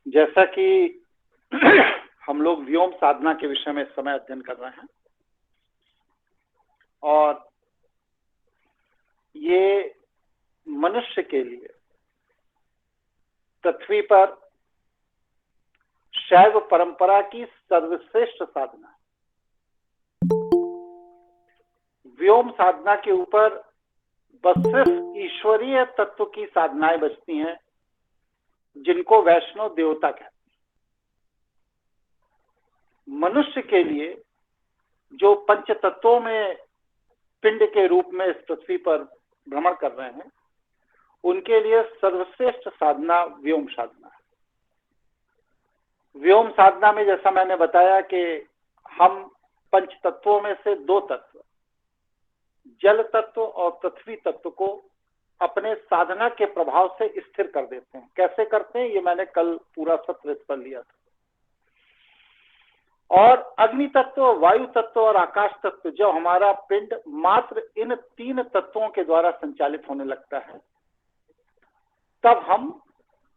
जैसा कि हम लोग व्योम साधना के विषय में इस समय अध्ययन कर रहे हैं और ये मनुष्य के लिए पृथ्वी पर शैव परंपरा की सर्वश्रेष्ठ साधना है। व्योम साधना के ऊपर बस सिर्फ ईश्वरीय तत्व की साधनाएं बचती हैं, जिनको वैष्णव देवता कहते हैं। मनुष्य के लिए जो पंच तत्वों में पिंड के रूप में इस पृथ्वी पर भ्रमण कर रहे हैं, उनके लिए सर्वश्रेष्ठ साधना व्योम साधना है। व्योम साधना में जैसा मैंने बताया कि हम पंच तत्वों में से दो तत्व, जल तत्व और पृथ्वी तत्व को अपने साधना के प्रभाव से स्थिर कर देते हैं। कैसे करते हैं ये मैंने कल पूरा सत्र इस पर लिया था। और अग्नि तत्व, वायु तत्व और आकाश तत्व, जब हमारा पिंड मात्र इन तीन तत्वों के द्वारा संचालित होने लगता है, तब हम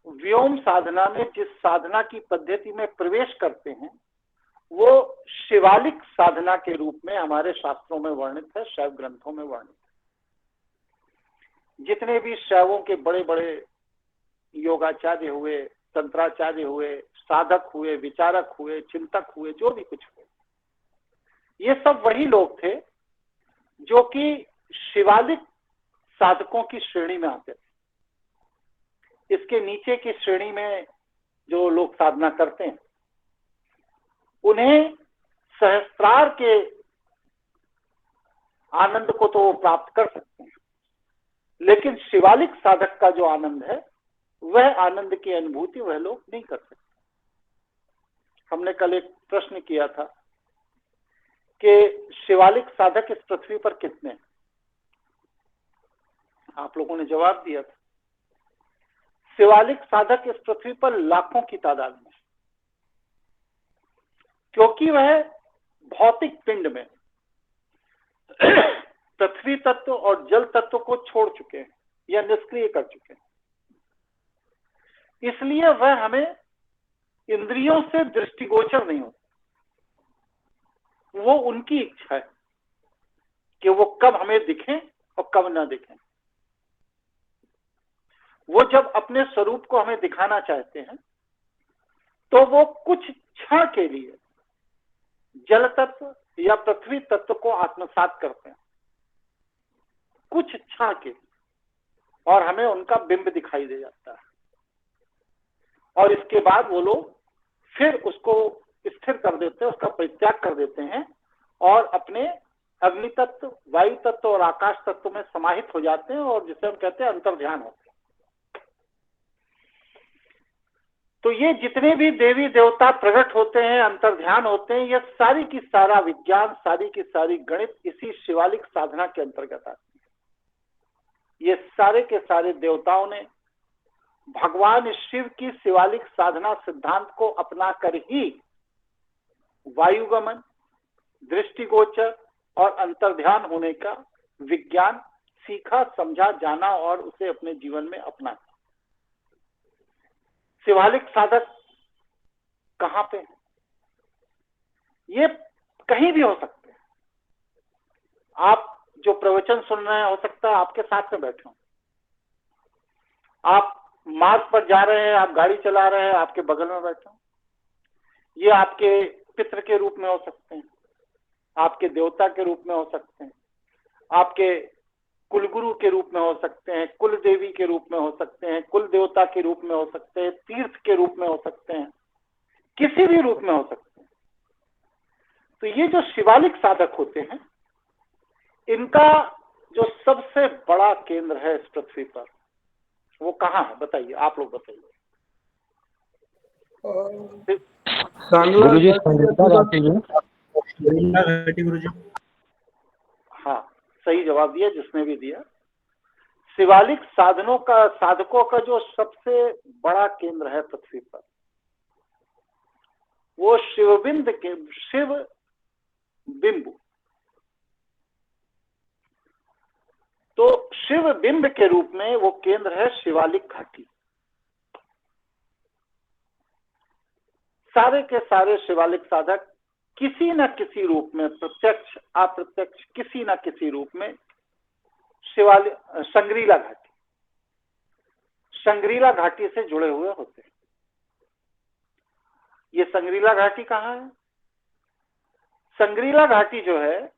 व्योम साधना में जिस साधना की पद्धति में प्रवेश करते हैं वो शिवालिक साधना के रूप में हमारे शास्त्रों में वर्णित है, शैव ग्रंथों में वर्णित है। जितने भी शैवों के बड़े बड़े योगाचार्य हुए, तंत्राचार्य हुए, साधक हुए, विचारक हुए, चिंतक हुए, जो भी कुछ हुए, ये सब वही लोग थे जो कि शिवालिक साधकों की श्रेणी में आते थे। इसके नीचे की श्रेणी में जो लोग साधना करते हैं उन्हें सहस्त्रार के आनंद को तो वो प्राप्त कर सकते हैं, लेकिन शिवालिक साधक का जो आनंद है वह आनंद की अनुभूति वह लोग नहीं कर सकते। हमने कल एक प्रश्न किया था कि शिवालिक साधक इस पृथ्वी पर कितने हैं। आप लोगों ने जवाब दिया था शिवालिक साधक इस पृथ्वी पर लाखों की तादाद में, क्योंकि वह भौतिक पिंड में पृथ्वी तत्व और जल तत्व को छोड़ चुके हैं या निष्क्रिय कर चुके हैं। इसलिए वह हमें इंद्रियों से दृष्टिगोचर नहीं होता। वो उनकी इच्छा है कि वो कब हमें दिखें और कब ना दिखें। वो जब अपने स्वरूप को हमें दिखाना चाहते हैं तो वो कुछ क्षण के लिए जल तत्व या पृथ्वी तत्व को आत्मसात करते हैं, कुछ क्षण के लिए, और हमें उनका बिंब दिखाई दे जाता है। और इसके बाद वो लोग फिर उसको स्थिर कर देते हैं, उसका परित्याग कर देते हैं और अपने अग्नि तत्व, वायु तत्व और आकाश तत्व में समाहित हो जाते हैं, और जिसे हम कहते हैं अंतर्ध्यान होते हैं। तो ये जितने भी देवी देवता प्रकट होते हैं, अंतर्ध्यान होते हैं, ये सारी की सारा विज्ञान, सारी की सारी गणित इसी शिवालिक साधना के अंतर्गत आती है। ये सारे के सारे देवताओं ने भगवान शिव की शिवालिक साधना सिद्धांत को अपनाकर ही वायुगमन, दृष्टिगोचर और अंतर्ध्यान होने का विज्ञान सीखा, समझा, जाना और उसे अपने जीवन में अपनाया। शिवालिक साधक कहां पे है? ये कहीं भी हो सकते हैं। आप जो प्रवचन सुन रहे हैं, हो सकता है आपके साथ में बैठे हो। आप मार्ग पर जा रहे हैं, आप गाड़ी चला रहे हैं, आपके बगल में बैठे हो। ये आपके पितृ के रूप में हो सकते हैं, आपके देवता के रूप में हो सकते हैं, आपके कुलगुरु के रूप में हो सकते हैं, कुल देवी के रूप में हो सकते हैं, कुल देवता के रूप में हो सकते हैं, तीर्थ के रूप में हो सकते हैं, किसी भी रूप में हो सकते हैं। तो ये जो शिवालिक साधक होते हैं, इनका जो सबसे बड़ा केंद्र है इस पृथ्वी पर, वो कहाँ है? बताइए, आप लोग बताइए। हाँ, सही जवाब दिया जिसने भी दिया। शिवालिक साधकों का जो सबसे बड़ा केंद्र है पृथ्वी पर, वो शिव बिंब। तो शिव बिंब के रूप में वो केंद्र है शिवालिक घाटी। सारे के सारे शिवालिक साधक किसी न किसी रूप में, प्रत्यक्ष अप्रत्यक्ष, किसी न किसी रूप में संग्रीला घाटी से जुड़े हुए होते हैं। ये संग्रीला घाटी कहाँ है? संग्रीला घाटी जो है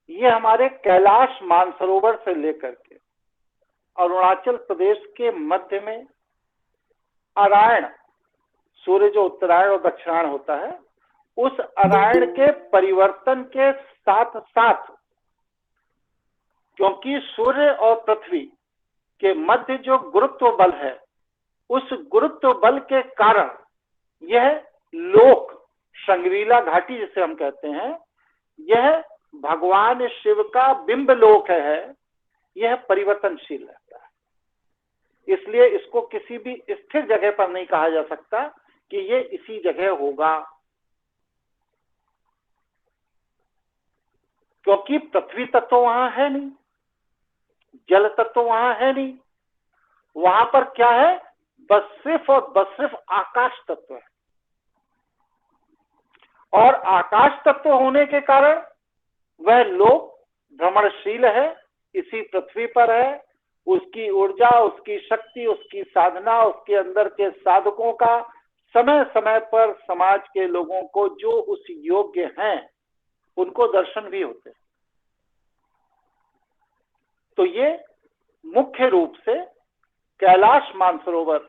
ये हमारे कैलाश मानसरोवर से लेकर के अरुणाचल प्रदेश के मध्य में अरायण, सूर्य जो उत्तरायण और दक्षिणायण होता है, उस अरायण के परिवर्तन के साथ साथ, क्योंकि सूर्य और पृथ्वी के मध्य जो गुरुत्व बल है, उस गुरुत्व बल के कारण यह लोक, संग्रीला घाटी जिसे हम कहते हैं, यह भगवान शिव का बिंब लोक है, यह परिवर्तनशील रहता है। इसलिए इसको किसी भी स्थिर जगह पर नहीं कहा जा सकता कि ये इसी जगह होगा, क्योंकि पृथ्वी तत्व वहां है नहीं, जल तत्व वहां है नहीं, वहां पर क्या है? बस सिर्फ और बस सिर्फ आकाश तत्व है। और आकाश तत्व होने के कारण वह लोक भ्रमणशील है, इसी पृथ्वी पर है। उसकी ऊर्जा, उसकी शक्ति, उसकी साधना, उसके अंदर के साधकों का समय समय पर समाज के लोगों को जो उस योग्य हैं उनको दर्शन भी होते हैं। तो ये मुख्य रूप से कैलाश मानसरोवर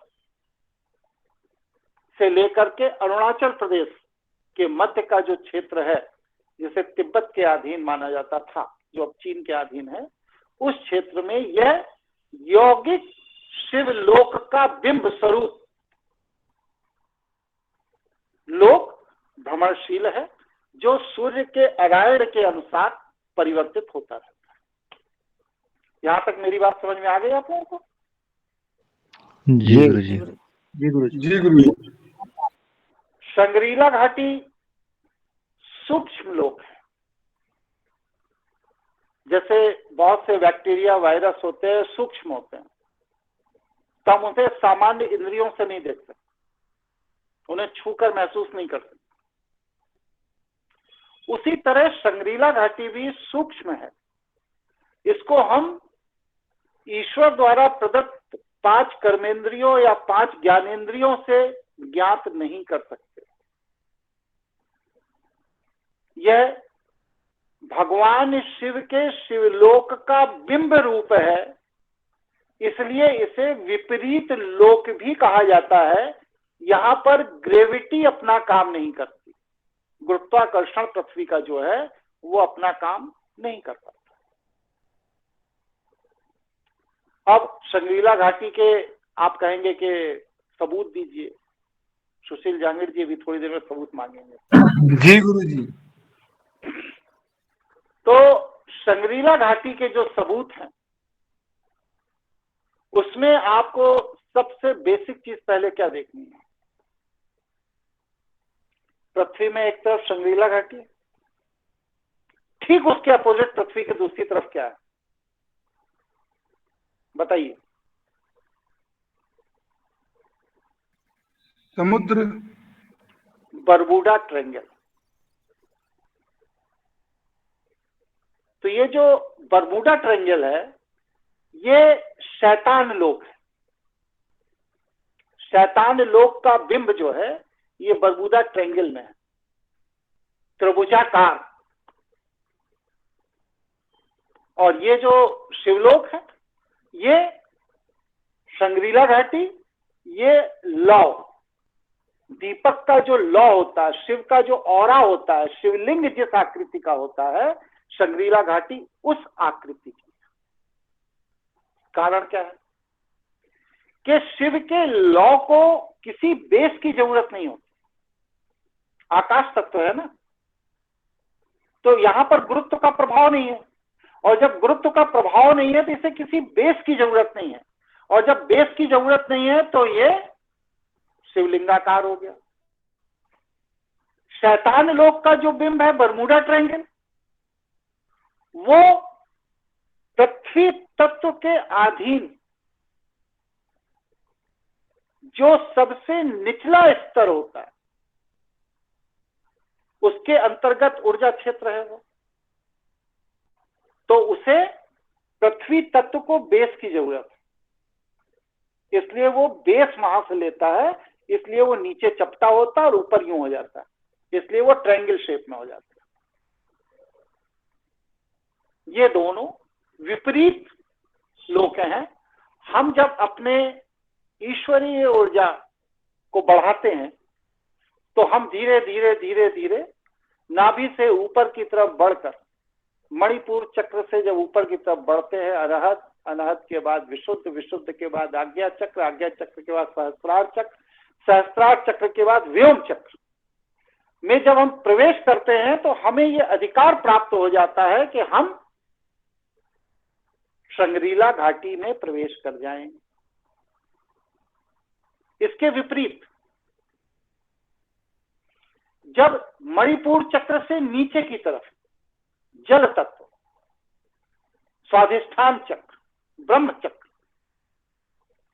से लेकर के अरुणाचल प्रदेश के मध्य का जो क्षेत्र है, जिसे तिब्बत के अधीन माना जाता था, जो अब चीन के अधीन है, उस क्षेत्र में यह यौगिक शिवलोक का बिंब स्वरूप लोक भ्रमणशील है, जो सूर्य के अरायण के अनुसार परिवर्तित होता रहता है। यहां तक मेरी बात समझ में आ गई आप लोगों को? जी गुरु जी। जी गुरु जी। जी गुरु जी। संग्रीला घाटी सूक्ष्म लोक है। जैसे बहुत से बैक्टीरिया, वायरस होते हैं, सूक्ष्म होते हैं, तो हम उसे सामान्य इंद्रियों से नहीं देख सकते, उन्हें छूकर महसूस नहीं कर सकते। उसी तरह संग्रीला घाटी भी सूक्ष्म है। इसको हम ईश्वर द्वारा प्रदत्त 5 कर्मेंद्रियों या 5 ज्ञानेंद्रियों से ज्ञात नहीं कर सकते। यह भगवान शिव के शिवलोक का बिंब रूप है, इसलिए इसे विपरीत लोक भी कहा जाता है। यहां पर ग्रेविटी अपना काम नहीं करती, गुरुत्वाकर्षण पृथ्वी का जो है वो अपना काम नहीं कर पाता। अब संग्रीला घाटी के आप कहेंगे कि सबूत दीजिए, सुशील जांगीर जी भी थोड़ी देर में सबूत मांगेंगे। जी गुरु जी। तो संग्रीला घाटी के जो सबूत हैं उसमें आपको सबसे बेसिक चीज पहले क्या देखनी है? पृथ्वी में एक तरफ संग्रीला घाटी है, ठीक उसके अपोजिट पृथ्वी के दूसरी तरफ क्या है बताइए? समुद्र। बरबूडा ट्रायंगल। तो ये जो बरबूडा ट्रायंगल है ये शैतान लोक है। शैतान लोक का बिंब जो है ये बरबूडा ट्रायंगल में है, त्रिभुजाकार। और ये जो शिवलोक है ये संग्रीला घाटी, ये लौ, दीपक का जो लौ होता है, शिव का जो ऑरा होता है, शिवलिंग जिस आकृति का होता है, संग्रीला घाटी उस आकृति की। कारण क्या है कि शिव के लौ को किसी बेस की जरूरत नहीं होती, आकाश तत्व है ना, तो यहां पर गुरुत्व का प्रभाव नहीं है। और जब गुरुत्व का प्रभाव नहीं है तो इसे किसी बेस की जरूरत नहीं है, और जब बेस की जरूरत नहीं है तो ये शिवलिंगाकार हो गया। शैतान लोक का जो बिंब है बरमूडा ट्रायंगल, वो पृथ्वी तत्व के अधीन जो सबसे निचला स्तर होता है, उसके अंतर्गत ऊर्जा क्षेत्र है वो, तो उसे पृथ्वी तत्व को बेस की जरूरत है, इसलिए वो बेस वहां से लेता है, इसलिए वो नीचे चपटा होता है और ऊपर यूं हो जाता है, इसलिए वो ट्रायंगल शेप में हो जाता है। ये दोनों विपरीत लोक हैं। हम जब अपने ईश्वरीय ऊर्जा को बढ़ाते हैं तो हम धीरे धीरे धीरे धीरे नाभि से ऊपर की तरफ बढ़कर मणिपुर चक्र से जब ऊपर की तरफ बढ़ते हैं, अरहत, अनहत के बाद विशुद्ध, विशुद्ध के बाद आज्ञा चक्र, आज्ञा चक्र के बाद सहस्त्रार चक्र, सहस्त्रार चक्र के बाद व्योम चक्र में जब हम प्रवेश करते हैं तो हमें यह अधिकार प्राप्त हो जाता है कि हम शंग्रीला घाटी में प्रवेश कर जाएंगे। इसके विपरीत जब मणिपुर चक्र से नीचे की तरफ जल तत्व, स्वाधिष्ठान चक्र, ब्रह्म चक्र,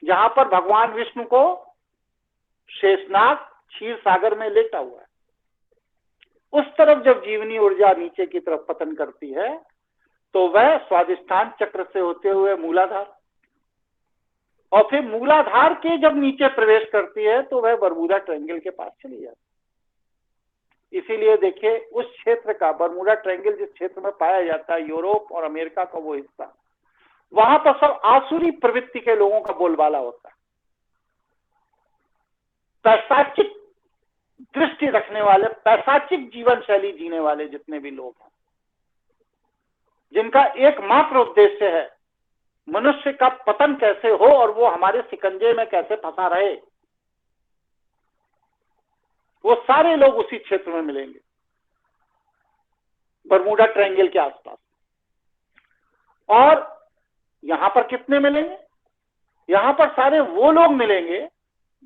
जहां पर भगवान विष्णु को शेषनाग क्षीर सागर में लेटा हुआ है, उस तरफ जब जीवनी ऊर्जा नीचे की तरफ पतन करती है तो वह स्वाधिष्ठान चक्र से होते हुए मूलाधार, और फिर मूलाधार के जब नीचे प्रवेश करती है तो वह बरमूडा ट्रायंगल के पास चली जाती है। इसीलिए देखिए उस क्षेत्र का, बरमूडा ट्रायंगल जिस क्षेत्र में पाया जाता है, यूरोप और अमेरिका का वो हिस्सा, वहां पर सब आसुरी प्रवृत्ति के लोगों का बोलबाला होता है। पैशाचिक दृष्टि रखने वाले, पैशाचिक जीवन शैली जीने वाले जितने भी लोग हैं, जिनका एकमात्र उद्देश्य है मनुष्य का पतन कैसे हो और वो हमारे शिकंजे में कैसे फंसा रहे, वो सारे लोग उसी क्षेत्र में मिलेंगे, बरमूडा ट्रायंगल के आसपास। और यहां पर कितने मिलेंगे? यहां पर सारे वो लोग मिलेंगे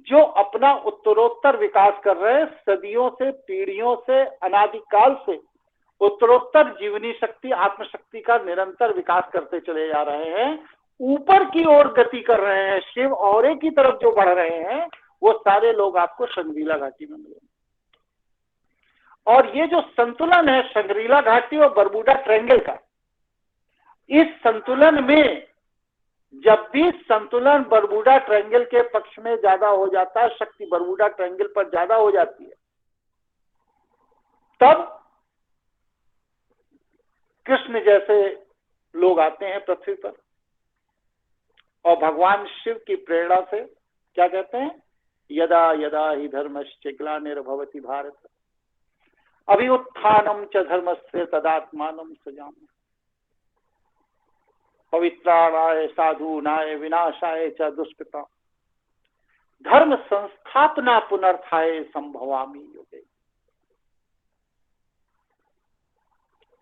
जो अपना उत्तरोत्तर विकास कर रहे हैं, सदियों से, पीढ़ियों से, अनादिकाल से उत्तरोत्तर जीवनी शक्ति, आत्मशक्ति का निरंतर विकास करते चले जा रहे हैं, ऊपर की ओर गति कर रहे हैं, शिव औरे की तरफ जो बढ़ रहे हैं, वो सारे लोग आपको शंग्रीला घाटी में मिलेंगे। और ये जो संतुलन है शंग्रीला घाटी और बरमूडा ट्रायंगल का, इस संतुलन में जब भी संतुलन बरमूडा ट्रायंगल के पक्ष में ज्यादा हो जाता है, शक्ति बरमूडा ट्रायंगल पर ज्यादा हो जाती है, तब कृष्ण जैसे लोग आते हैं पृथ्वी पर और भगवान शिव की प्रेरणा से क्या कहते हैं, यदा यदा ही धर्मस्य ग्लानिर्भवति भारत अभ्युत्थानम च धर्मस्य तदात्मानं सृजामि पवित्राणाय साधूनाय विनाशाय च दुष्कृता धर्म संस्थापना पुनर्थाय संभवामि युगे।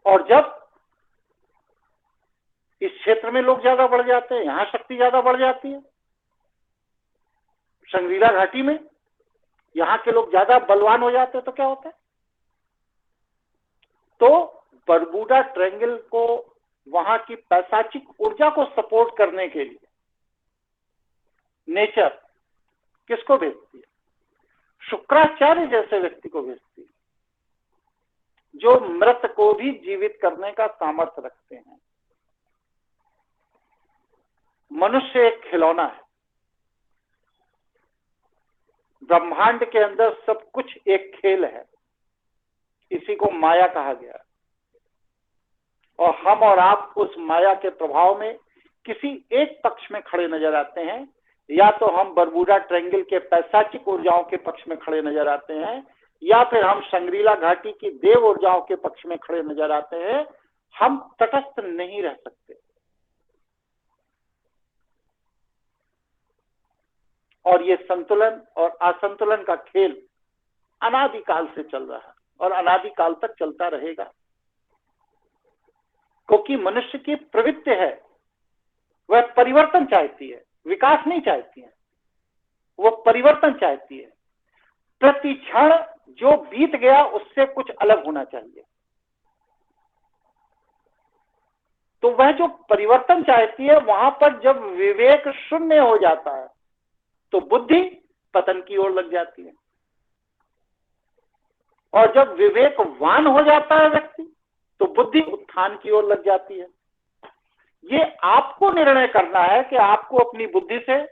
और जब इस क्षेत्र में लोग ज्यादा बढ़ जाते हैं, यहां शक्ति ज्यादा बढ़ जाती है, शंग्रीला घाटी में यहां के लोग ज्यादा बलवान हो जाते हैं, तो क्या होता है, तो बरमूडा ट्रायंगल को, वहां की पैशाचिक ऊर्जा को सपोर्ट करने के लिए नेचर किसको भेजती है? शुक्राचार्य जैसे व्यक्ति को भेजती है, जो मृत को भी जीवित करने का सामर्थ्य रखते हैं। मनुष्य एक खिलौना है, ब्रह्मांड के अंदर सब कुछ एक खेल है, इसी को माया कहा गया। और हम और आप उस माया के प्रभाव में किसी एक पक्ष में खड़े नजर आते हैं, या तो हम बरमूडा ट्रायंगल के पैशाचिक ऊर्जाओं के पक्ष में खड़े नजर आते हैं, या फिर हम शंग्रीला घाटी की देव ऊर्जाओं के पक्ष में खड़े नजर आते हैं। हम तटस्थ नहीं रह सकते। और ये संतुलन और असंतुलन का खेल अनादिकाल से चल रहा है और अनादिकाल तक चलता रहेगा, क्योंकि मनुष्य की प्रवृत्ति है, वह परिवर्तन चाहती है, विकास नहीं चाहती है, वो परिवर्तन चाहती है। प्रति क्षण जो बीत गया उससे कुछ अलग होना चाहिए। तो वह जो परिवर्तन चाहती है, वहां पर जब विवेक शून्य हो जाता है तो बुद्धि पतन की ओर लग जाती है। और जब विवेकवान हो जाता है व्यक्ति तो बुद्धि उत्थान की ओर लग जाती है। ये आपको निर्णय करना है कि आपको अपनी बुद्धि से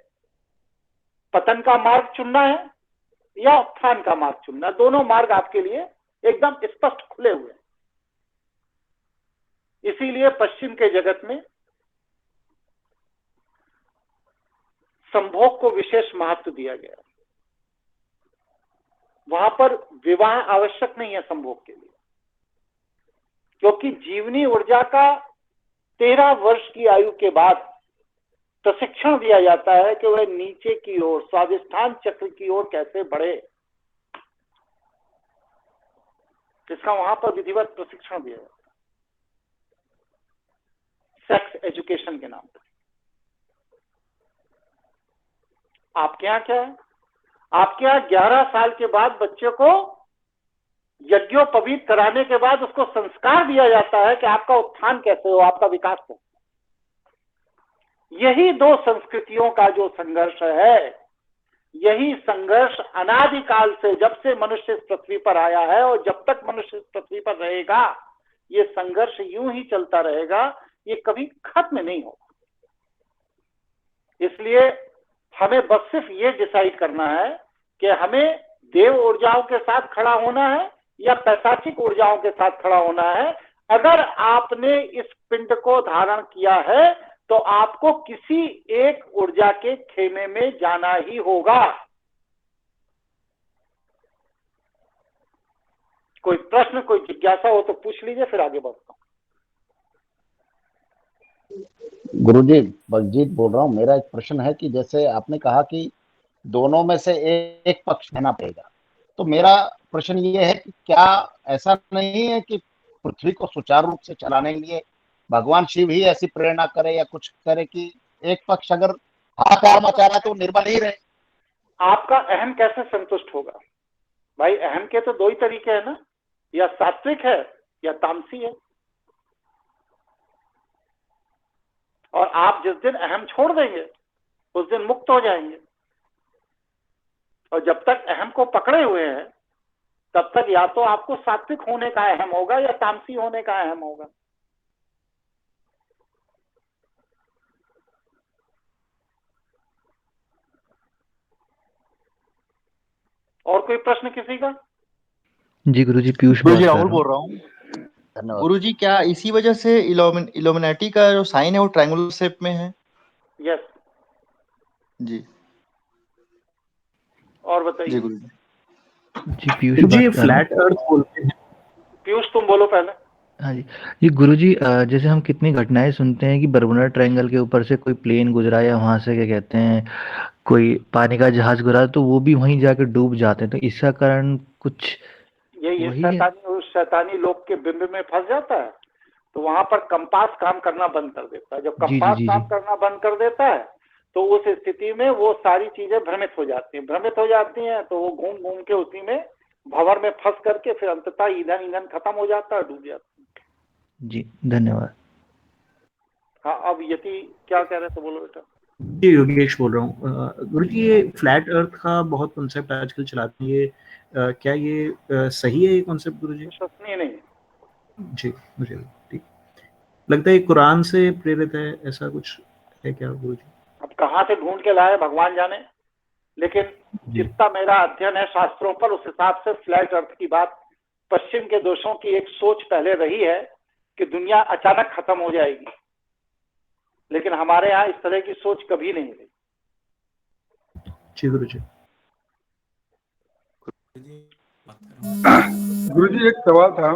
पतन का मार्ग चुनना है या उत्थान का मार्ग चुनना है। दोनों मार्ग आपके लिए एकदम स्पष्ट खुले हुए हैं। इसीलिए पश्चिम के जगत में संभोग को विशेष महत्व दिया गया। वहां पर विवाह आवश्यक नहीं है संभोग के लिए, क्योंकि जीवनी ऊर्जा का 13 वर्ष की आयु के बाद प्रशिक्षण दिया जाता है कि वह नीचे की ओर स्वादिष्ठान चक्र की ओर कैसे बढ़े। इसका वहां पर विधिवत प्रशिक्षण दिया जाता है, सेक्स एजुकेशन के नाम पर। आपके यहाँ क्या है? आपके यहाँ 11 साल के बाद बच्चे को यज्ञोपवीत कराने के बाद उसको संस्कार दिया जाता है कि आपका उत्थान कैसे हो, आपका विकास कैसे। यही दो संस्कृतियों का जो संघर्ष है, यही संघर्ष अनादिकाल से, जब से मनुष्य इस पृथ्वी पर आया है और जब तक मनुष्य इस पृथ्वी पर रहेगा, ये संघर्ष यूं ही चलता रहेगा, ये कभी खत्म नहीं होगा। इसलिए हमें बस सिर्फ ये डिसाइड करना है कि हमें देव ऊर्जाओं के साथ खड़ा होना है या पैशाचिक ऊर्जाओं के साथ खड़ा होना है। अगर आपने इस पिंड को धारण किया है तो आपको किसी एक ऊर्जा के खेमे में जाना ही होगा। कोई प्रश्न, कोई जिज्ञासा हो तो पूछ लीजिए, फिर आगे बढ़ता हूं। गुरुजी, बलजीत बोल रहा हूँ। मेरा एक प्रश्न है कि जैसे आपने कहा कि दोनों में से एक पक्ष रहना पड़ेगा, तो मेरा प्रश्न ये है कि क्या ऐसा नहीं है कि पृथ्वी को सुचारू रूप से चलाने के लिए भगवान शिव ही ऐसी प्रेरणा करे या कुछ करे कि एक पक्ष अगर हाहाकार मचा रहा है तो निर्बल ही रहे? आपका अहम कैसे संतुष्ट होगा भाई? अहम के तो दो ही तरीके हैं ना, या सात्विक है या तामसी है। और आप जिस दिन अहम छोड़ देंगे उस दिन मुक्त हो जाएंगे। और जब तक अहम को पकड़े हुए हैं तब तक या तो आपको सात्विक होने का अहम होगा या तामसी होने का अहम होगा। और कोई प्रश्न किसी का? जी गुरुजी, पीयूष बात गुरुजी कर राहुल रहा बोल हूँ। रहा हूँ। धन्यवाद। गुरुजी, क्या इसी वजह से इल्यूमिनाटी का जो साइन है वो ट्रायंगुलर शेप में है? यस जी और जी बताइए। गुरुजी। जी पीयूष जी बात कर रहा हूँ। फ्लैट अर्थ बोलते हैं। पीयूष तुम बोलो पहले। हाँ जी, ये गुरुजी, जैसे हम कितनी घटनाएं सुनते हैं कि बरमुडा ट्रायंगल के ऊपर से कोई प्लेन गुजरा या वहां से क्या कहते हैं कोई पानी का जहाज गुजरा, तो वो भी वहीं जाके डूब जाते हैं। तो इसका कारण कुछ ये वही है? शैतानी लोग के बिंब में फंस जाता है तो वहां पर कंपास काम करना बंद कर देता है। जब जी जी कंपास जी काम जी करना बंद कर देता है तो उस स्थिति में वो सारी चीजें भ्रमित हो जाती हैं, तो वो घूम घूम के उसी में भंवर में फंस करके फिर अंततः ईंधन खत्म हो जाता है, डूब जाता है। जी, धन्यवाद। हाँ, अब यति क्या कह रहे थे, बोलो बेटा। जी योगेश बोल रहा हूँ। गुरुजी, ये फ्लैट अर्थ का बहुत कॉन्सेप्ट आजकल चलाते हैं, ये क्या ये सही है ये कॉन्सेप्ट गुरुजी? विश्वसनीय नहीं है। जी, मुझे ठीक लगता है कुरान से प्रेरित है, ऐसा कुछ है क्या गुरुजी? अब कहाँ से ढूंढ के लाए भगवान जाने, लेकिन जी जितना मेरा अध्ययन है शास्त्रों पर, उस हिसाब से फ्लैट अर्थ की बात, पश्चिम के देशों की एक सोच पहले रही है कि दुनिया अचानक खत्म हो जाएगी, लेकिन हमारे यहाँ इस तरह की सोच कभी नहीं रही। जी गुरुजी। गुरुजी, एक सवाल था।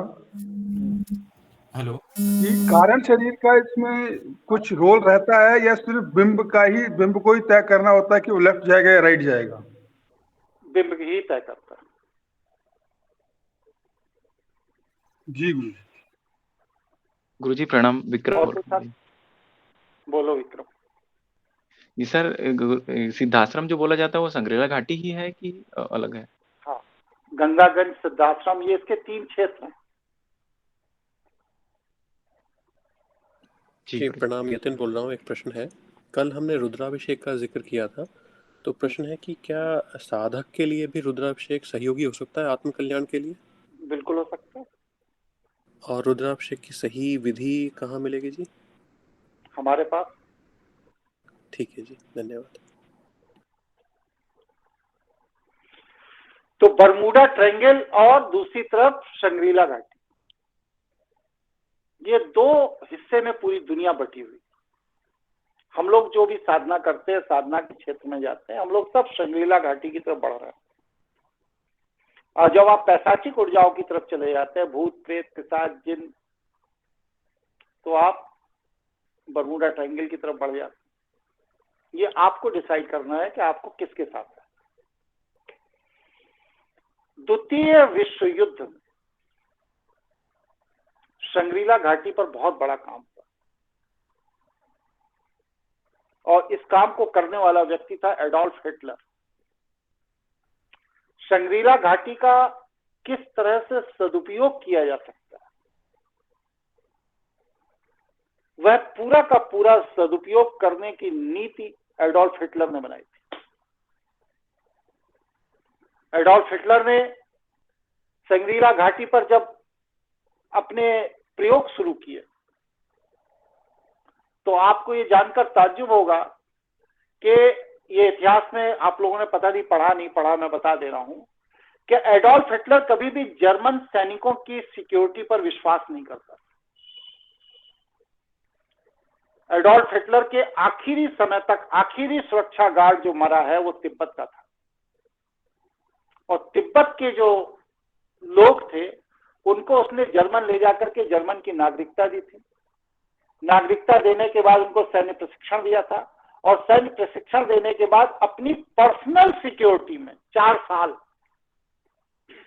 हेलो। कि कारण शरीर का इसमें कुछ रोल रहता है या सिर्फ बिंब को ही तय करना होता है कि वो लेफ्ट जाएगा या राइट जाएगा? बिंब ही तय करता है। जी गुरु। गुरुजी प्रणाम। विक्रम और बोल कोई रहा सर? हूँ। बोलो विक्रम। जी सर, सिद्धाश्रम जो बोला जाता है वो संग्रेला घाटी ही है कि अलग है? हाँ, गंगागंज, सिद्धाश्रम, ये इसके 3 क्षेत्र हैं। जी प्रणाम, यतिन बोल रहा हूँ। एक प्रश्न है, कल हमने रुद्राभिषेक का जिक्र किया था, तो प्रश्न है कि क्या साधक के लिए भी रुद्राभिषेक सहयोगी हो सकता है आत्मकल्याण के लिए? बिल्कुल हो सकता है। और रुद्राभिषेक की सही विधि कहाँ मिलेगी जी? हमारे पास। ठीक है जी, धन्यवाद। तो बरमूडा ट्रायंगल और दूसरी तरफ शंग्रीला घाटी, ये दो हिस्से में पूरी दुनिया बटी हुई। हम लोग जो भी साधना करते हैं, साधना के क्षेत्र में जाते हैं, हम लोग सब शंग्रीला घाटी की तरफ बढ़ रहे हैं। और जब आप पैशाचिक ऊर्जाओं की तरफ चले जाते हैं, भूत प्रेत पिशाच जिन, तो आप बरमूडा ट्रायंगल की तरफ बढ़ जाते हैं। ये आपको डिसाइड करना है कि आपको किसके साथ है। द्वितीय विश्व युद्ध में शंग्रीला घाटी पर बहुत बड़ा काम हुआ, और इस काम को करने वाला व्यक्ति था एडोल्फ हिटलर। शंग्रीला घाटी का किस तरह से सदुपयोग किया जा सकता है, वह पूरा का पूरा सदुपयोग करने की नीति एडोल्फ हिटलर ने बनाई थी। एडोल्फ हिटलर ने शंग्रीला घाटी पर जब अपने प्रयोग शुरू किए, तो आपको ये जानकर ताज्जुब होगा कि ये इतिहास में आप लोगों ने पता नहीं पढ़ा, मैं बता दे रहा हूं कि एडोल्फ हिटलर कभी भी जर्मन सैनिकों की सिक्योरिटी पर विश्वास नहीं करता। एडोल्फ हिटलर के आखिरी समय तक आखिरी सुरक्षा गार्ड जो मरा है वो तिब्बत का था, और तिब्बत के जो लोग थे उनको उसने जर्मन ले जाकर के जर्मन की नागरिकता दी थी। नागरिकता देने के बाद उनको सैन्य प्रशिक्षण दिया था, और सैन्य प्रशिक्षण देने के बाद अपनी पर्सनल सिक्योरिटी में 4 साल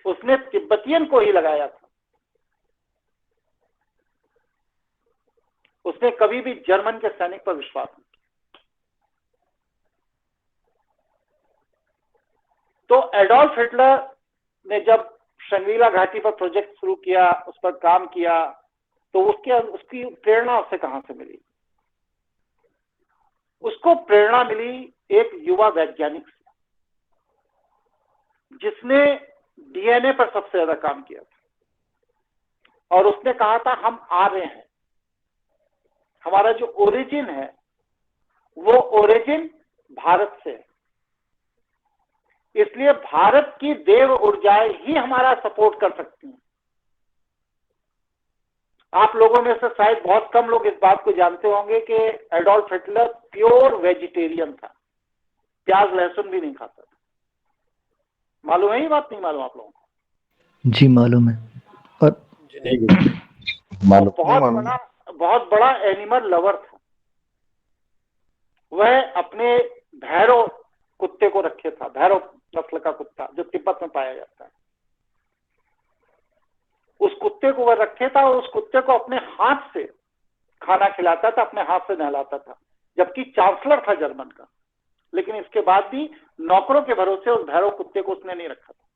उसने तिब्बतियन को ही लगाया था। उसने कभी भी जर्मन के सैनिक पर विश्वास नहीं किया। तो एडोल्फ हिटलर ने जब शंग्रीला घाटी पर प्रोजेक्ट शुरू किया, उस पर काम किया, तो उसकी प्रेरणा उससे कहां से मिली? उसको प्रेरणा मिली एक युवा वैज्ञानिक से, जिसने डीएनए पर सबसे ज्यादा काम किया था। और उसने कहा था हम आर्य हैं, हमारा जो ओरिजिन है वो ओरिजिन भारत से है, इसलिए भारत की देव ऊर्जाएं ही हमारा सपोर्ट कर सकती हैं। आप लोगों में से शायद बहुत कम लोग इस बात को जानते होंगे कि एडोल्फ हिटलर प्योर वेजिटेरियन था, प्याज लहसुन भी नहीं खाता था। मालूम है ये बात? नहीं मालूम आप लोगों को? जी मालूम है। और बहुत बड़ा एनिमल लवर था। वह अपने भैरव कुत्ते को रखे था, भैरव नस्ल का कुत्ता जो तिब्बत में पाया जाता है, उस कुत्ते को वह रखे था, और उस कुत्ते को अपने हाथ से खाना खिलाता था, अपने हाथ से नहलाता था, जबकि चांसलर था जर्मन का। लेकिन इसके बाद भी नौकरों के भरोसे उस भैरव कुत्ते को उसने नहीं रखा था।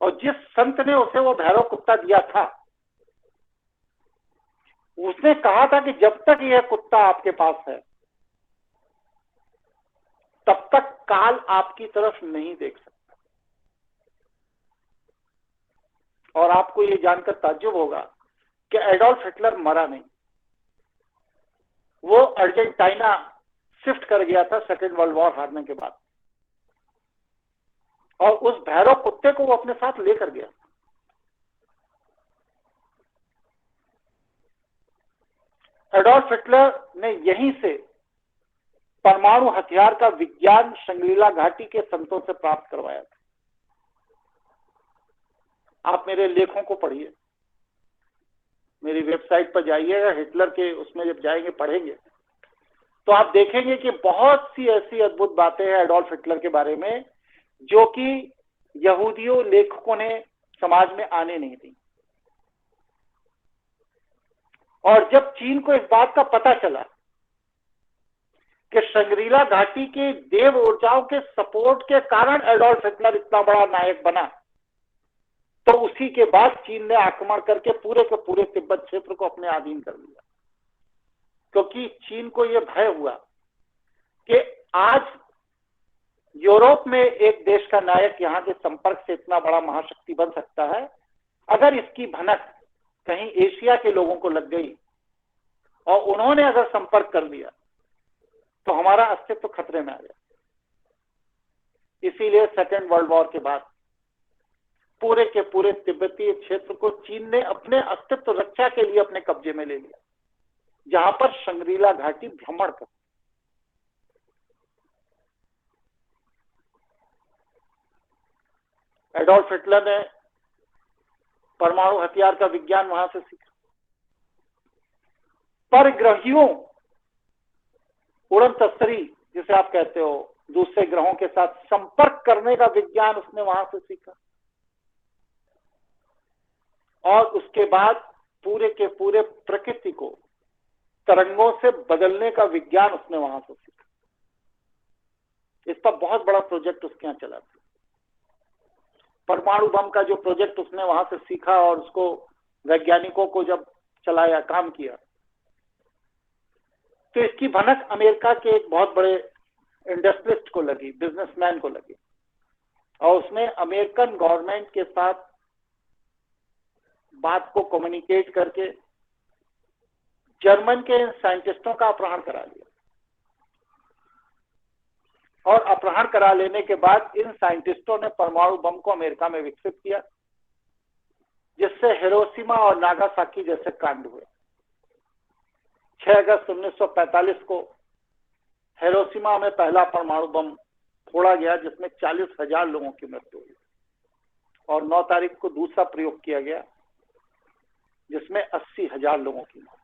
और जिस संत ने उसे वो भैरव कुत्ता दिया था, उसने कहा था कि जब तक यह कुत्ता आपके पास है तब तक काल आपकी तरफ नहीं देख सकता। और आपको ये जानकर ताज्जुब होगा कि एडोल्फ हिटलर मरा नहीं, वो अर्जेंटीना शिफ्ट कर गया था सेकेंड वर्ल्ड वॉर हारने के बाद, और उस भैरव कुत्ते को वो अपने साथ लेकर गया। एडोल्फ हिटलर ने यहीं से परमाणु हथियार का विज्ञान शंग्रीला घाटी के संतों से प्राप्त करवाया था। आप मेरे लेखों को पढ़िए, मेरी वेबसाइट पर जाइएगा, हिटलर के उसमें जब जाएंगे पढ़ेंगे तो आप देखेंगे कि बहुत सी ऐसी अद्भुत बातें हैं एडोल्फ हिटलर के बारे में जो कि यहूदियों लेखकों ने समाज में आने नहीं दी। और जब चीन को इस बात का पता चला कि शंग्रीला घाटी के देव ऊर्जाओं के सपोर्ट के कारण एडोल्फ हिटलर इतना बड़ा नायक बना, तो उसी के बाद चीन ने आक्रमण करके पूरे के पूरे तिब्बत क्षेत्र को अपने अधीन कर लिया। क्योंकि चीन को यह भय हुआ कि आज यूरोप में एक देश का नायक यहाँ के संपर्क से इतना बड़ा महाशक्ति बन सकता है, अगर इसकी भनक कहीं एशिया के लोगों को लग गई और उन्होंने अगर संपर्क कर लिया तो हमारा अस्तित्व खतरे में आ गया। इसीलिए सेकेंड वर्ल्ड वॉर के बाद पूरे के पूरे तिब्बतीय क्षेत्र को चीन ने अपने अस्तित्व रक्षा के लिए अपने कब्जे में ले लिया, जहां पर शंग्रीला घाटी भ्रमण कर। एडोल्फ हिटलर ने परमाणु हथियार का विज्ञान वहां से सीखा। परग्रहियों, उड़न तस्तरी जिसे आप कहते हो, दूसरे ग्रहों के साथ संपर्क करने का विज्ञान उसने वहां से सीखा। और उसके बाद पूरे के पूरे प्रकृति को तरंगों से बदलने का विज्ञान उसने वहां से सीखा। इस पर बहुत बड़ा प्रोजेक्ट उसके यहाँ चला था। परमाणु बम का जो प्रोजेक्ट उसने वहां से सीखा और उसको वैज्ञानिकों को जब चलाया, काम किया, तो इसकी भनक अमेरिका के एक बहुत बड़े इंडस्ट्रियलिस्ट को लगी, बिजनेसमैन को लगी, और उसने अमेरिकन गवर्नमेंट के साथ बात को कम्युनिकेट करके जर्मन के साइंटिस्टों का अपहरण करा लिया। और अपहरण करा लेने के बाद इन साइंटिस्टों ने परमाणु बम को अमेरिका में विकसित किया, जिससे हिरोशिमा और नागासाकी जैसे कांड हुए। 6 अगस्त 1945 को हिरोशिमा में पहला परमाणु बम फोड़ा गया, जिसमें 40,000 लोगों की मृत्यु हुई, और 9 तारीख को दूसरा प्रयोग किया गया जिसमें 80,000 लोगों की मौत।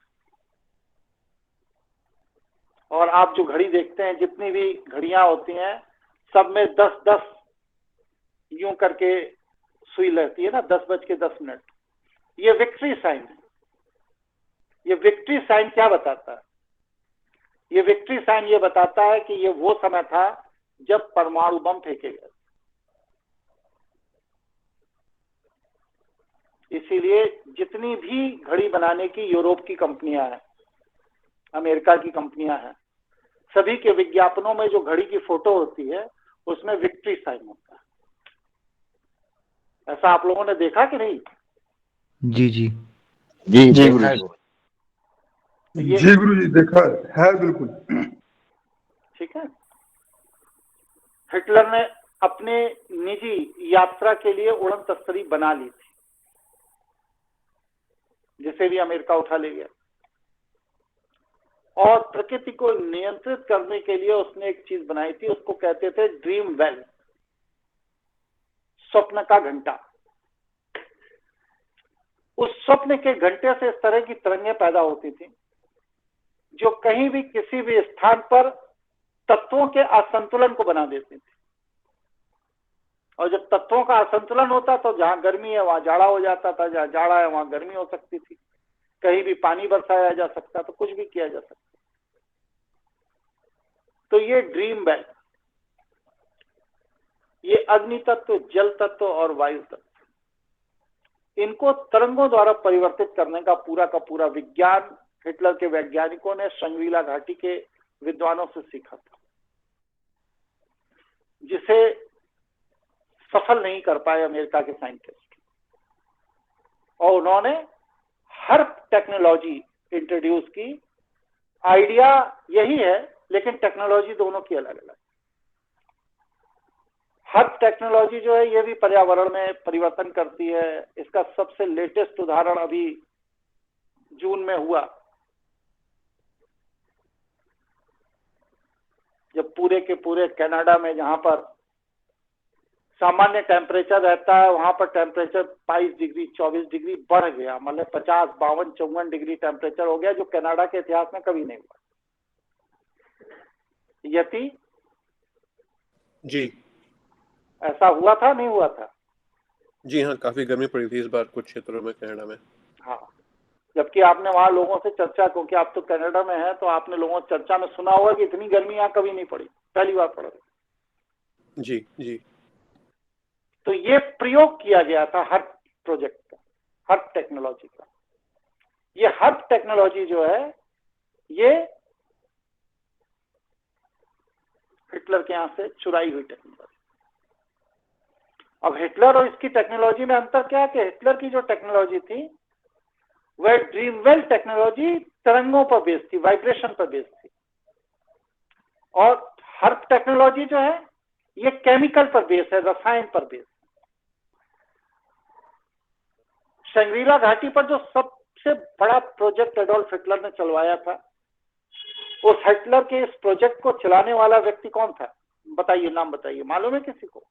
और आप जो घड़ी देखते हैं, जितनी भी घड़ियां होती हैं, सब में 10-10 यूं करके सुई लगती है ना, 10:10। ये विक्ट्री साइन है। ये विक्ट्री साइन क्या बताता है? ये विक्ट्री साइन ये बताता है कि ये वो समय था जब परमाणु बम फेंके गए। इसीलिए जितनी भी घड़ी बनाने की यूरोप की कंपनियां हैं, अमेरिका की कंपनियां हैं, सभी के विज्ञापनों में जो घड़ी की फोटो होती है उसमें विक्ट्री साइन होता है। ऐसा आप लोगों ने देखा कि नहीं? जी जी जी देखा है गुरु। जी गुरु जी, देखा है बिल्कुल। ठीक है। हिटलर ने अपने निजी यात्रा के लिए उड़न तस्तरी बना ली थी, जिसे भी अमेरिका उठा ले गया। और प्रकृति को नियंत्रित करने के लिए उसने एक चीज बनाई थी, उसको कहते थे ड्रीम वेल, स्वप्न का घंटा। उस स्वप्न के घंटे से इस तरह की तरंगें पैदा होती थी जो कहीं भी किसी भी स्थान पर तत्वों के असंतुलन को बना देती थी। और जब तत्वों का असंतुलन होता तो जहां गर्मी है वहां जाड़ा हो जाता था, जहां जाड़ा है वहां गर्मी हो सकती थी, कहीं भी पानी बरसाया जा सकता, तो कुछ भी किया जा सकता। तो ये ड्रीम वेल, ये अग्नि तत्व, जल तत्व और वायु तत्व, इनको तरंगों द्वारा परिवर्तित करने का पूरा विज्ञान हिटलर के वैज्ञानिकों ने शंग्रीला घाटी के विद्वानों से सीखा था, जिसे सफल नहीं कर पाए अमेरिका के साइंटिस्ट। और उन्होंने हर्प टेक्नोलॉजी इंट्रोड्यूस की। आइडिया यही है, लेकिन टेक्नोलॉजी दोनों की अलग अलग। हर्प टेक्नोलॉजी जो है ये भी पर्यावरण में परिवर्तन करती है। इसका सबसे लेटेस्ट उदाहरण अभी जून में हुआ, जब पूरे के पूरे कनाडा में, जहां पर सामान्य टेम्परेचर रहता है, वहां पर टेम्परेचर 22 डिग्री 24 डिग्री बढ़ गया, मतलब 50, 52, 54 डिग्री टेम्परेचर हो गया, जो कनाडा के इतिहास में कभी नहीं हुआ। यति जी ऐसा हुआ था, नहीं हुआ था? जी हाँ, काफी गर्मी पड़ी थी इस बार कुछ क्षेत्रों में कनाडा में। हाँ, जबकि आपने वहां लोगों से चर्चा, क्योंकि आप तो कनाडा में है, तो आपने लोगों से चर्चा में सुना होगा कि इतनी गर्मी यहाँ कभी नहीं पड़ी, पहली बार पड़ रही। जी जी। तो ये प्रयोग किया गया था हर्प प्रोजेक्ट का, हर्प टेक्नोलॉजी का। ये हर्प टेक्नोलॉजी जो है, ये हिटलर के यहाँ से चुराई हुई टेक्नोलॉजी। अब हिटलर और इसकी टेक्नोलॉजी में अंतर क्या है कि हिटलर की जो टेक्नोलॉजी थी वह ड्रीमवेल टेक्नोलॉजी तरंगों पर बेस थी, वाइब्रेशन पर बेस थी, और हर्प टेक्नोलॉजी जो है ये केमिकल पर बेस है, रसायन पर बेस। शंग्रीला घाटी पर जो सबसे बड़ा प्रोजेक्ट एडोल्फ हिटलर ने चलवाया था, उस हिटलर के इस प्रोजेक्ट को चलाने वाला व्यक्ति कौन था? बताइए, नाम बताइए, मालूम है किसी को?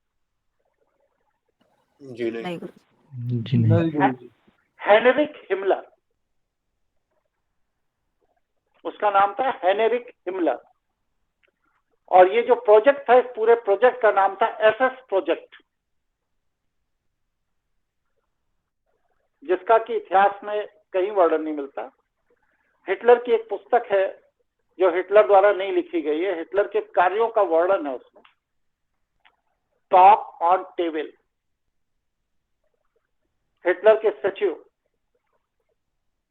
जी नहीं। जी नहीं। हेनरिक हिमलर, उसका नाम था हेनरिक हिमलर। और ये जो प्रोजेक्ट था, इस पूरे प्रोजेक्ट का नाम था एसएस प्रोजेक्ट, जिसका कि इतिहास में कहीं वर्णन नहीं मिलता। हिटलर की एक पुस्तक है जो हिटलर द्वारा नहीं लिखी गई है, हिटलर के कार्यों का वर्णन है उसमें, टॉक ऑन टेबल। हिटलर के सचिव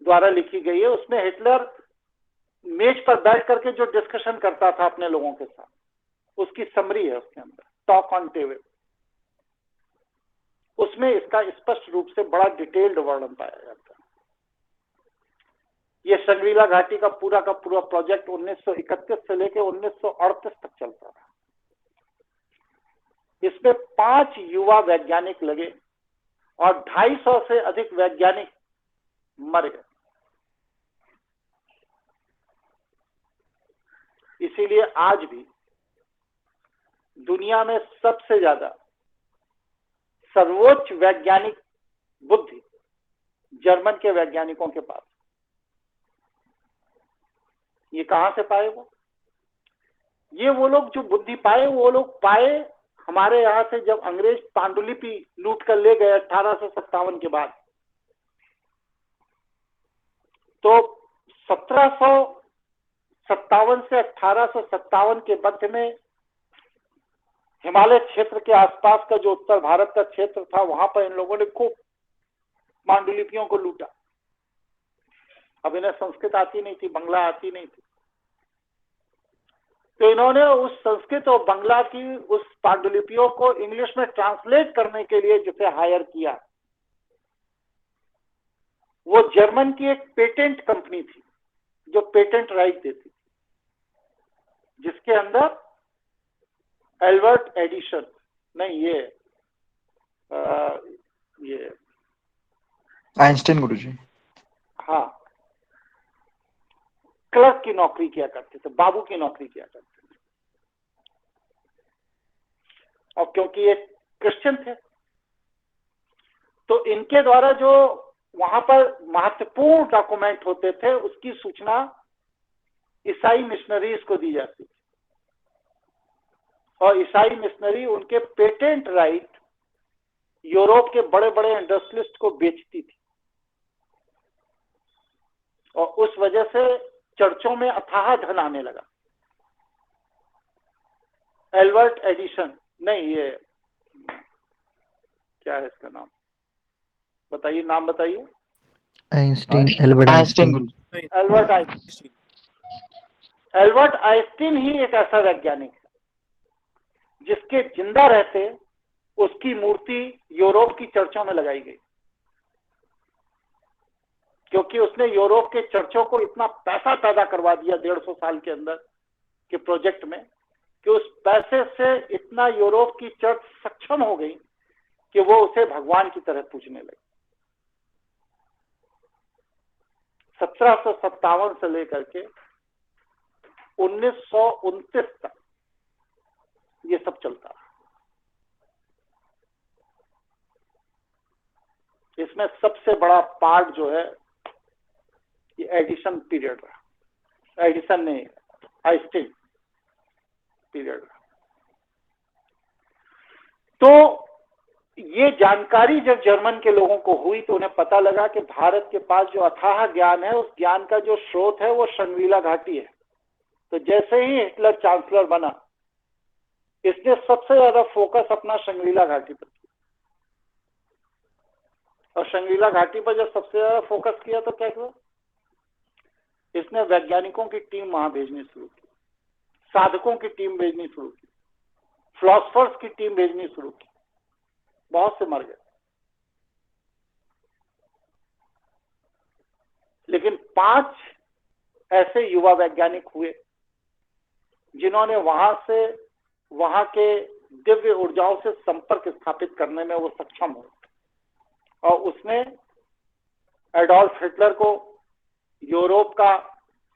द्वारा लिखी गई है। उसमें हिटलर मेज पर बैठ करके जो डिस्कशन करता था अपने लोगों के साथ, उसकी समरी है उसके अंदर, टॉक ऑन टेबल। उसमें इसका स्पष्ट रूप से बड़ा डिटेल्ड वर्णन पाया जाता है। यह शंग्रीला घाटी का पूरा प्रोजेक्ट 1931 से लेकर 1938 तक चलता रहा। इसमें 5 युवा वैज्ञानिक लगे और 250 से अधिक वैज्ञानिक मर गए। इसीलिए आज भी दुनिया में सबसे ज्यादा सर्वोच्च वैज्ञानिक बुद्धि जर्मन के वैज्ञानिकों के पास। ये कहां से पाए वो लोग जो बुद्धि पाए, वो लोग पाए हमारे यहां से जब अंग्रेज पांडुलिपि लूट कर ले गए 1857 के बाद। तो 1757 से 1857 के मध्य में हिमालय क्षेत्र के आसपास का जो उत्तर भारत का क्षेत्र था, वहां पर इन लोगों ने खूब पांडुलिपियों को लूटा। अब इन्हें संस्कृत आती नहीं थी, बंगला आती नहीं थी, तो इन्होंने उस संस्कृत और बंगला की उस पांडुलिपियों को इंग्लिश में ट्रांसलेट करने के लिए जिसे हायर किया, वो जर्मन की एक पेटेंट कंपनी थी जो पेटेंट राइट देती थी, जिसके अंदर एल्बर्ट एडिशन नहीं, ये आइंस्टाइन गुरुजी, हाँ, क्लर्क की नौकरी किया करते थे, बाबू की नौकरी किया करते थे। और क्योंकि ये क्रिश्चियन थे, तो इनके द्वारा जो वहां पर महत्वपूर्ण डॉक्यूमेंट होते थे, उसकी सूचना ईसाई मिशनरीज को दी जाती थी, और ईसाई मिशनरी उनके पेटेंट राइट यूरोप के बड़े बड़े इंडस्ट्रियलिस्ट को बेचती थी। और उस वजह से चर्चों में अथाह धन आने लगा। एल्बर्ट एडिशन नहीं, ये क्या है इसका नाम, बताइए, नाम बताइए। Einstein, Albert Einstein. Albert Einstein. Albert Einstein ही एक ऐसा वैज्ञानिक है जिसके जिंदा रहते उसकी मूर्ति यूरोप की चर्चों में लगाई गई, क्योंकि उसने यूरोप के चर्चों को इतना पैसा पैदा करवा दिया 150 साल के अंदर के प्रोजेक्ट में, कि उस पैसे से इतना यूरोप की चर्च सक्षम हो गई कि वो उसे भगवान की तरह पूजने लगे। 1757 से लेकर के 1929 तक ये सब चलता रहा। इसमें सबसे बड़ा पार्ट जो है ये एडिशन पीरियड रहा। एडिशन ने आइंस्टीन पीरियड रहा। तो ये जानकारी जब जर्मन के लोगों को हुई तो उन्हें पता लगा कि भारत के पास जो अथाह ज्ञान है, उस ज्ञान का जो स्रोत है वो शंग्रीला घाटी है। तो जैसे ही हिटलर चांसलर बना, इसने सबसे ज्यादा फोकस अपना शंग्रीला घाटी पर किया। और शंग्रीला घाटी पर जब सबसे ज्यादा फोकस किया तो क्या हुआ, इसने वैज्ञानिकों की टीम वहां भेजनी शुरू की। साधकों की टीम भेजनी शुरू की, फिलोसफर्स की टीम भेजनी शुरू की, बहुत से मर गए। लेकिन 5 ऐसे युवा वैज्ञानिक हुए जिन्होंने वहां के दिव्य ऊर्जाओं से संपर्क स्थापित करने में वो सक्षम हुए, और उसने एडोल्फ हिटलर को यूरोप का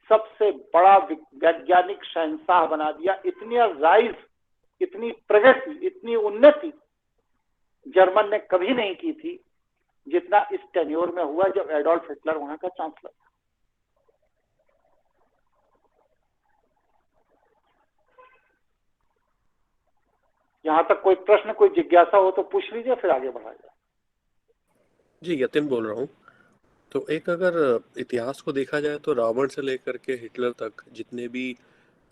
सबसे बड़ा वैज्ञानिक शहंशाह बना दिया। इतनी राइज, इतनी प्रगति, इतनी उन्नति जर्मन ने कभी नहीं की थी जितना इस टेन्योर में हुआ जब एडोल्फ हिटलर वहां का चांसलर था। यहां तक कोई प्रश्न, कोई जिज्ञासा हो तो पूछ लीजिए, फिर आगे बढ़ा जाए। जी, यतिन बोल रहा हूँ। तो एक अगर इतिहास को देखा जाए तो रावण से लेकर के हिटलर तक जितने भी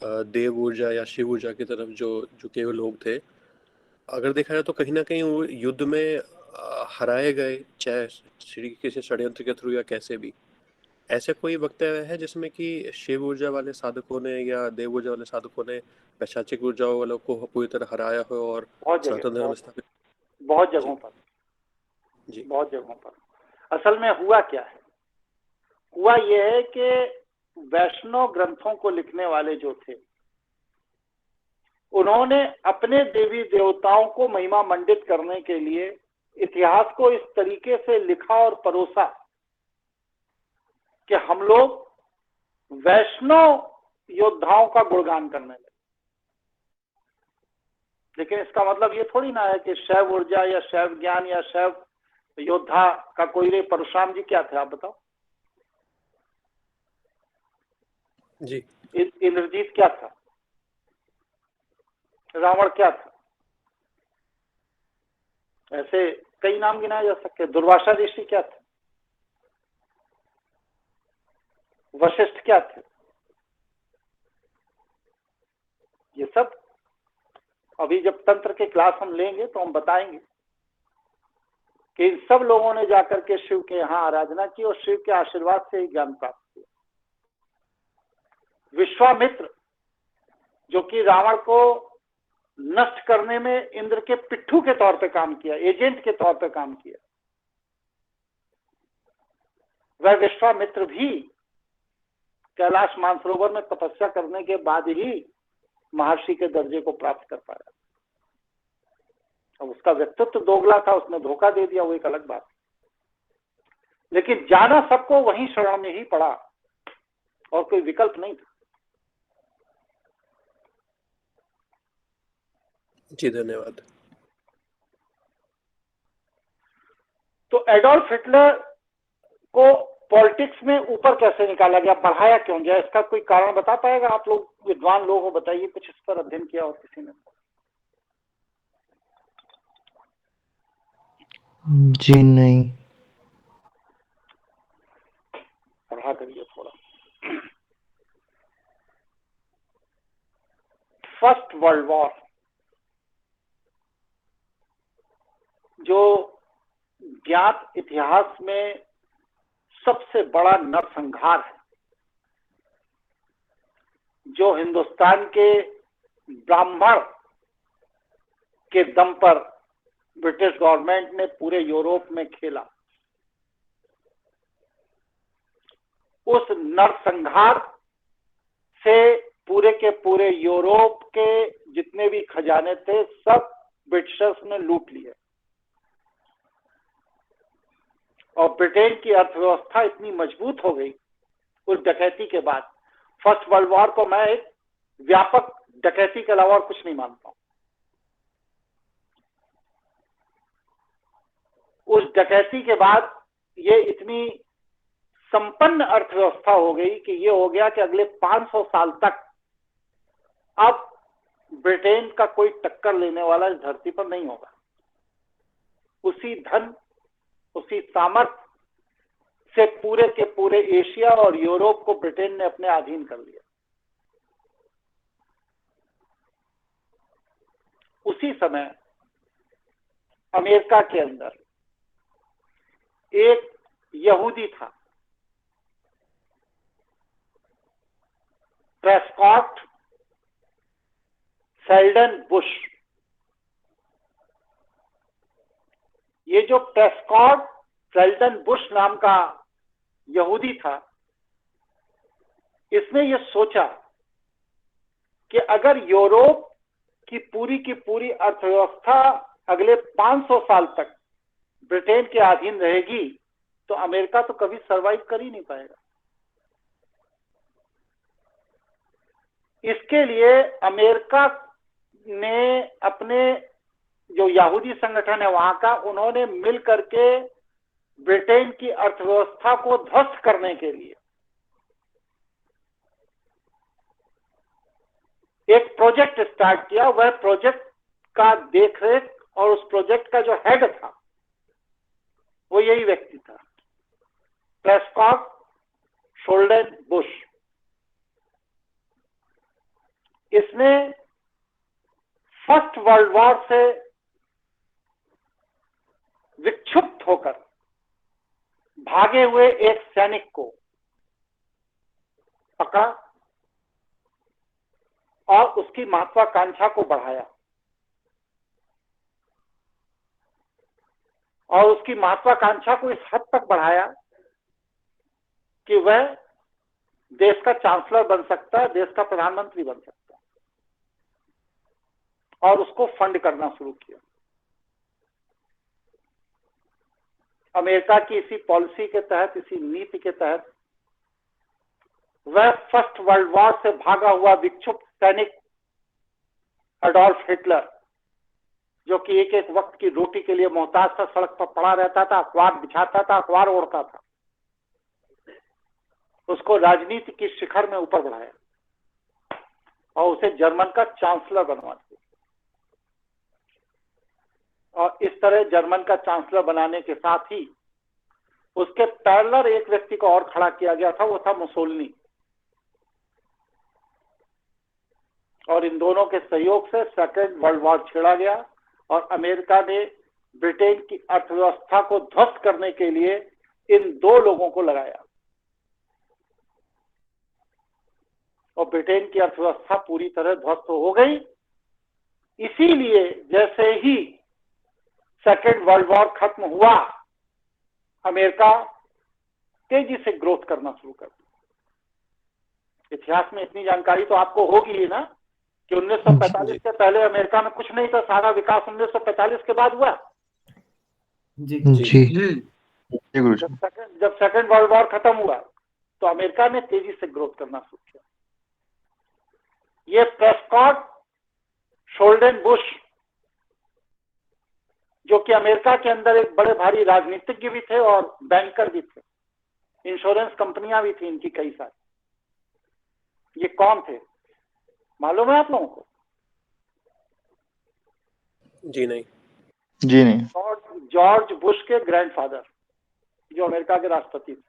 देव ऊर्जा या शिव ऊर्जा की तरफ जो झुके हुए लोग थे, अगर देखा जाए तो कहीं ना कहीं वो युद्ध में हराए गए, चाहे श्री किसी षड्यंत्र के थ्रू या कैसे भी। ऐसे कोई वक्तव्य है जिसमें कि शिव ऊर्जा वाले साधकों ने या देव ऊर्जा वाले साधकों ने पैशाचिक ऊर्जा वालों को पूरी तरह हराया हो और बहुत सनातन धर्म जगह, स्थापित? बहुत जगहों पर, जी बहुत जगहों पर। असल में हुआ क्या है? हुआ यह है कि वैष्णव ग्रंथों को लिखने वाले जो थे, उन्होंने अपने देवी देवताओं को महिमा मंडित करने के लिए इतिहास को इस तरीके से लिखा और परोसा कि हम लोग वैष्णव योद्धाओं का गुणगान करने लगे। लेकिन इसका मतलब ये थोड़ी ना है कि शैव ऊर्जा या शैव ज्ञान या शैव योद्धा का कोई रे। परशुराम जी क्या थे, आप बताओ? जी इंद्रजीत क्या था? रावण क्या था? ऐसे कई नाम गिनाए जा सकते हैं। दुर्वासा ऋषि क्या थे? वशिष्ठ क्या थे? ये सब अभी जब तंत्र के क्लास हम लेंगे तो हम बताएंगे कि इन सब लोगों ने जाकर के शिव के यहाँ आराधना की और शिव के आशीर्वाद से ही ज्ञान प्राप्त किया। विश्वामित्र, जो कि रावण को नष्ट करने में इंद्र के पिट्ठू के तौर पे काम किया, एजेंट के तौर पे काम किया, वह विश्वामित्र भी कैलाश मानसरोवर में तपस्या करने के बाद ही महर्षि के दर्जे को प्राप्त कर पाया। अब उसका व्यक्तित्व दोगला था, उसने धोखा दे दिया, वो एक अलग बात। लेकिन जाना सबको वहीं शरण में ही पड़ा और कोई विकल्प नहीं था। जी धन्यवाद। तो एडोल्फ हिटलर को पॉलिटिक्स में ऊपर कैसे निकाला गया, बढ़ाया क्यों गया, इसका कोई कारण बता पाएगा? आप लोग विद्वान लोग हो, बताइए, कुछ इस पर अध्ययन किया हो किसी ने? जी नहीं। पढ़ा करिए थोड़ा। फर्स्ट वर्ल्ड वॉर जो ज्ञात इतिहास में सबसे बड़ा नरसंहार है, जो हिंदुस्तान के ब्राह्मण के दम पर ब्रिटिश गवर्नमेंट ने पूरे यूरोप में खेला, उस नरसंहार से पूरे के पूरे यूरोप के जितने भी खजाने थे सब ब्रिटिशर्स ने लूट लिए। और ब्रिटेन की अर्थव्यवस्था इतनी मजबूत हो गई उस डकैती के बाद। फर्स्ट वर्ल्ड वॉर को मैं एक व्यापक डकैती के अलावा और कुछ नहीं मानता हूं। उस डकैती के बाद ये इतनी संपन्न अर्थव्यवस्था हो गई कि ये हो गया कि अगले 500 साल तक अब ब्रिटेन का कोई टक्कर लेने वाला इस धरती पर नहीं होगा। उसी धन, उसी सामर्थ्य से पूरे के पूरे एशिया और यूरोप को ब्रिटेन ने अपने अधीन कर लिया। उसी समय अमेरिका के अंदर एक यहूदी था, प्रेस्कॉट शेल्डन बुश। ये जो प्रेस्कॉट शेल्डन बुश नाम का यहूदी था, इसने ये सोचा कि अगर यूरोप की पूरी अर्थव्यवस्था अगले 500 साल तक ब्रिटेन के अधीन रहेगी तो अमेरिका तो कभी सरवाइव कर ही नहीं पाएगा। इसके लिए अमेरिका ने अपने जो यहूदी संगठन है वहां का, उन्होंने मिल करके ब्रिटेन की अर्थव्यवस्था को ध्वस्त करने के लिए एक प्रोजेक्ट स्टार्ट किया। वह प्रोजेक्ट का देखरेख और उस प्रोजेक्ट का जो हेड था वो यही व्यक्ति था, प्रेस्कॉट शेल्डन बुश। इसने फर्स्ट वर्ल्ड वॉर से विक्षुब्ध होकर भागे हुए एक सैनिक को पकड़ा और उसकी महत्वाकांक्षा को बढ़ाया और उसकी महत्वाकांक्षा को इस हद तक बढ़ाया कि वह देश का चांसलर बन सकता है, देश का प्रधानमंत्री बन सकता है, और उसको फंड करना शुरू किया। अमेरिका की इसी पॉलिसी के तहत, इसी नीति के तहत वह फर्स्ट वर्ल्ड वॉर से भागा हुआ विक्षुब्ध सैनिक एडोल्फ हिटलर, जो कि एक एक वक्त की रोटी के लिए मोहताज था, सड़क पर पड़ा रहता था, अखबार बिछाता था, अखबार ओढ़ता था, उसको राजनीति की शिखर में ऊपर बढ़ाया और उसे जर्मन का चांसलर बनवा दिया। और इस तरह जर्मन का चांसलर बनाने के साथ ही उसके पैरेलल एक व्यक्ति को और खड़ा किया गया था, वो था मुसोलिनी। और इन दोनों के सहयोग से सेकेंड वर्ल्ड वॉर छेड़ा गया और अमेरिका ने ब्रिटेन की अर्थव्यवस्था को ध्वस्त करने के लिए इन दो लोगों को लगाया और ब्रिटेन की अर्थव्यवस्था पूरी तरह ध्वस्त हो गई। इसीलिए जैसे ही सेकेंड वर्ल्ड वॉर खत्म हुआ, अमेरिका तेजी से ग्रोथ करना शुरू कर दिया। इतिहास में इतनी जानकारी तो आपको होगी ही ना कि 1945 से पहले अमेरिका में कुछ नहीं था, सारा विकास 1945 के बाद हुआ। जी जब सेकेंड वर्ल्ड वॉर खत्म हुआ तो अमेरिका ने तेजी से ग्रोथ करना शुरू किया। ये प्रेस्कॉट शेल्डन बुश, जो कि अमेरिका के अंदर एक बड़े भारी राजनीतिज्ञ भी थे और बैंकर भी थे, इंश्योरेंस कंपनियां भी थी इनकी कई सारी। ये कौन थे मालूम है आप लोगों को? जी नहीं। जॉर्ज बुश के ग्रैंडफादर, जो अमेरिका के राष्ट्रपति थे।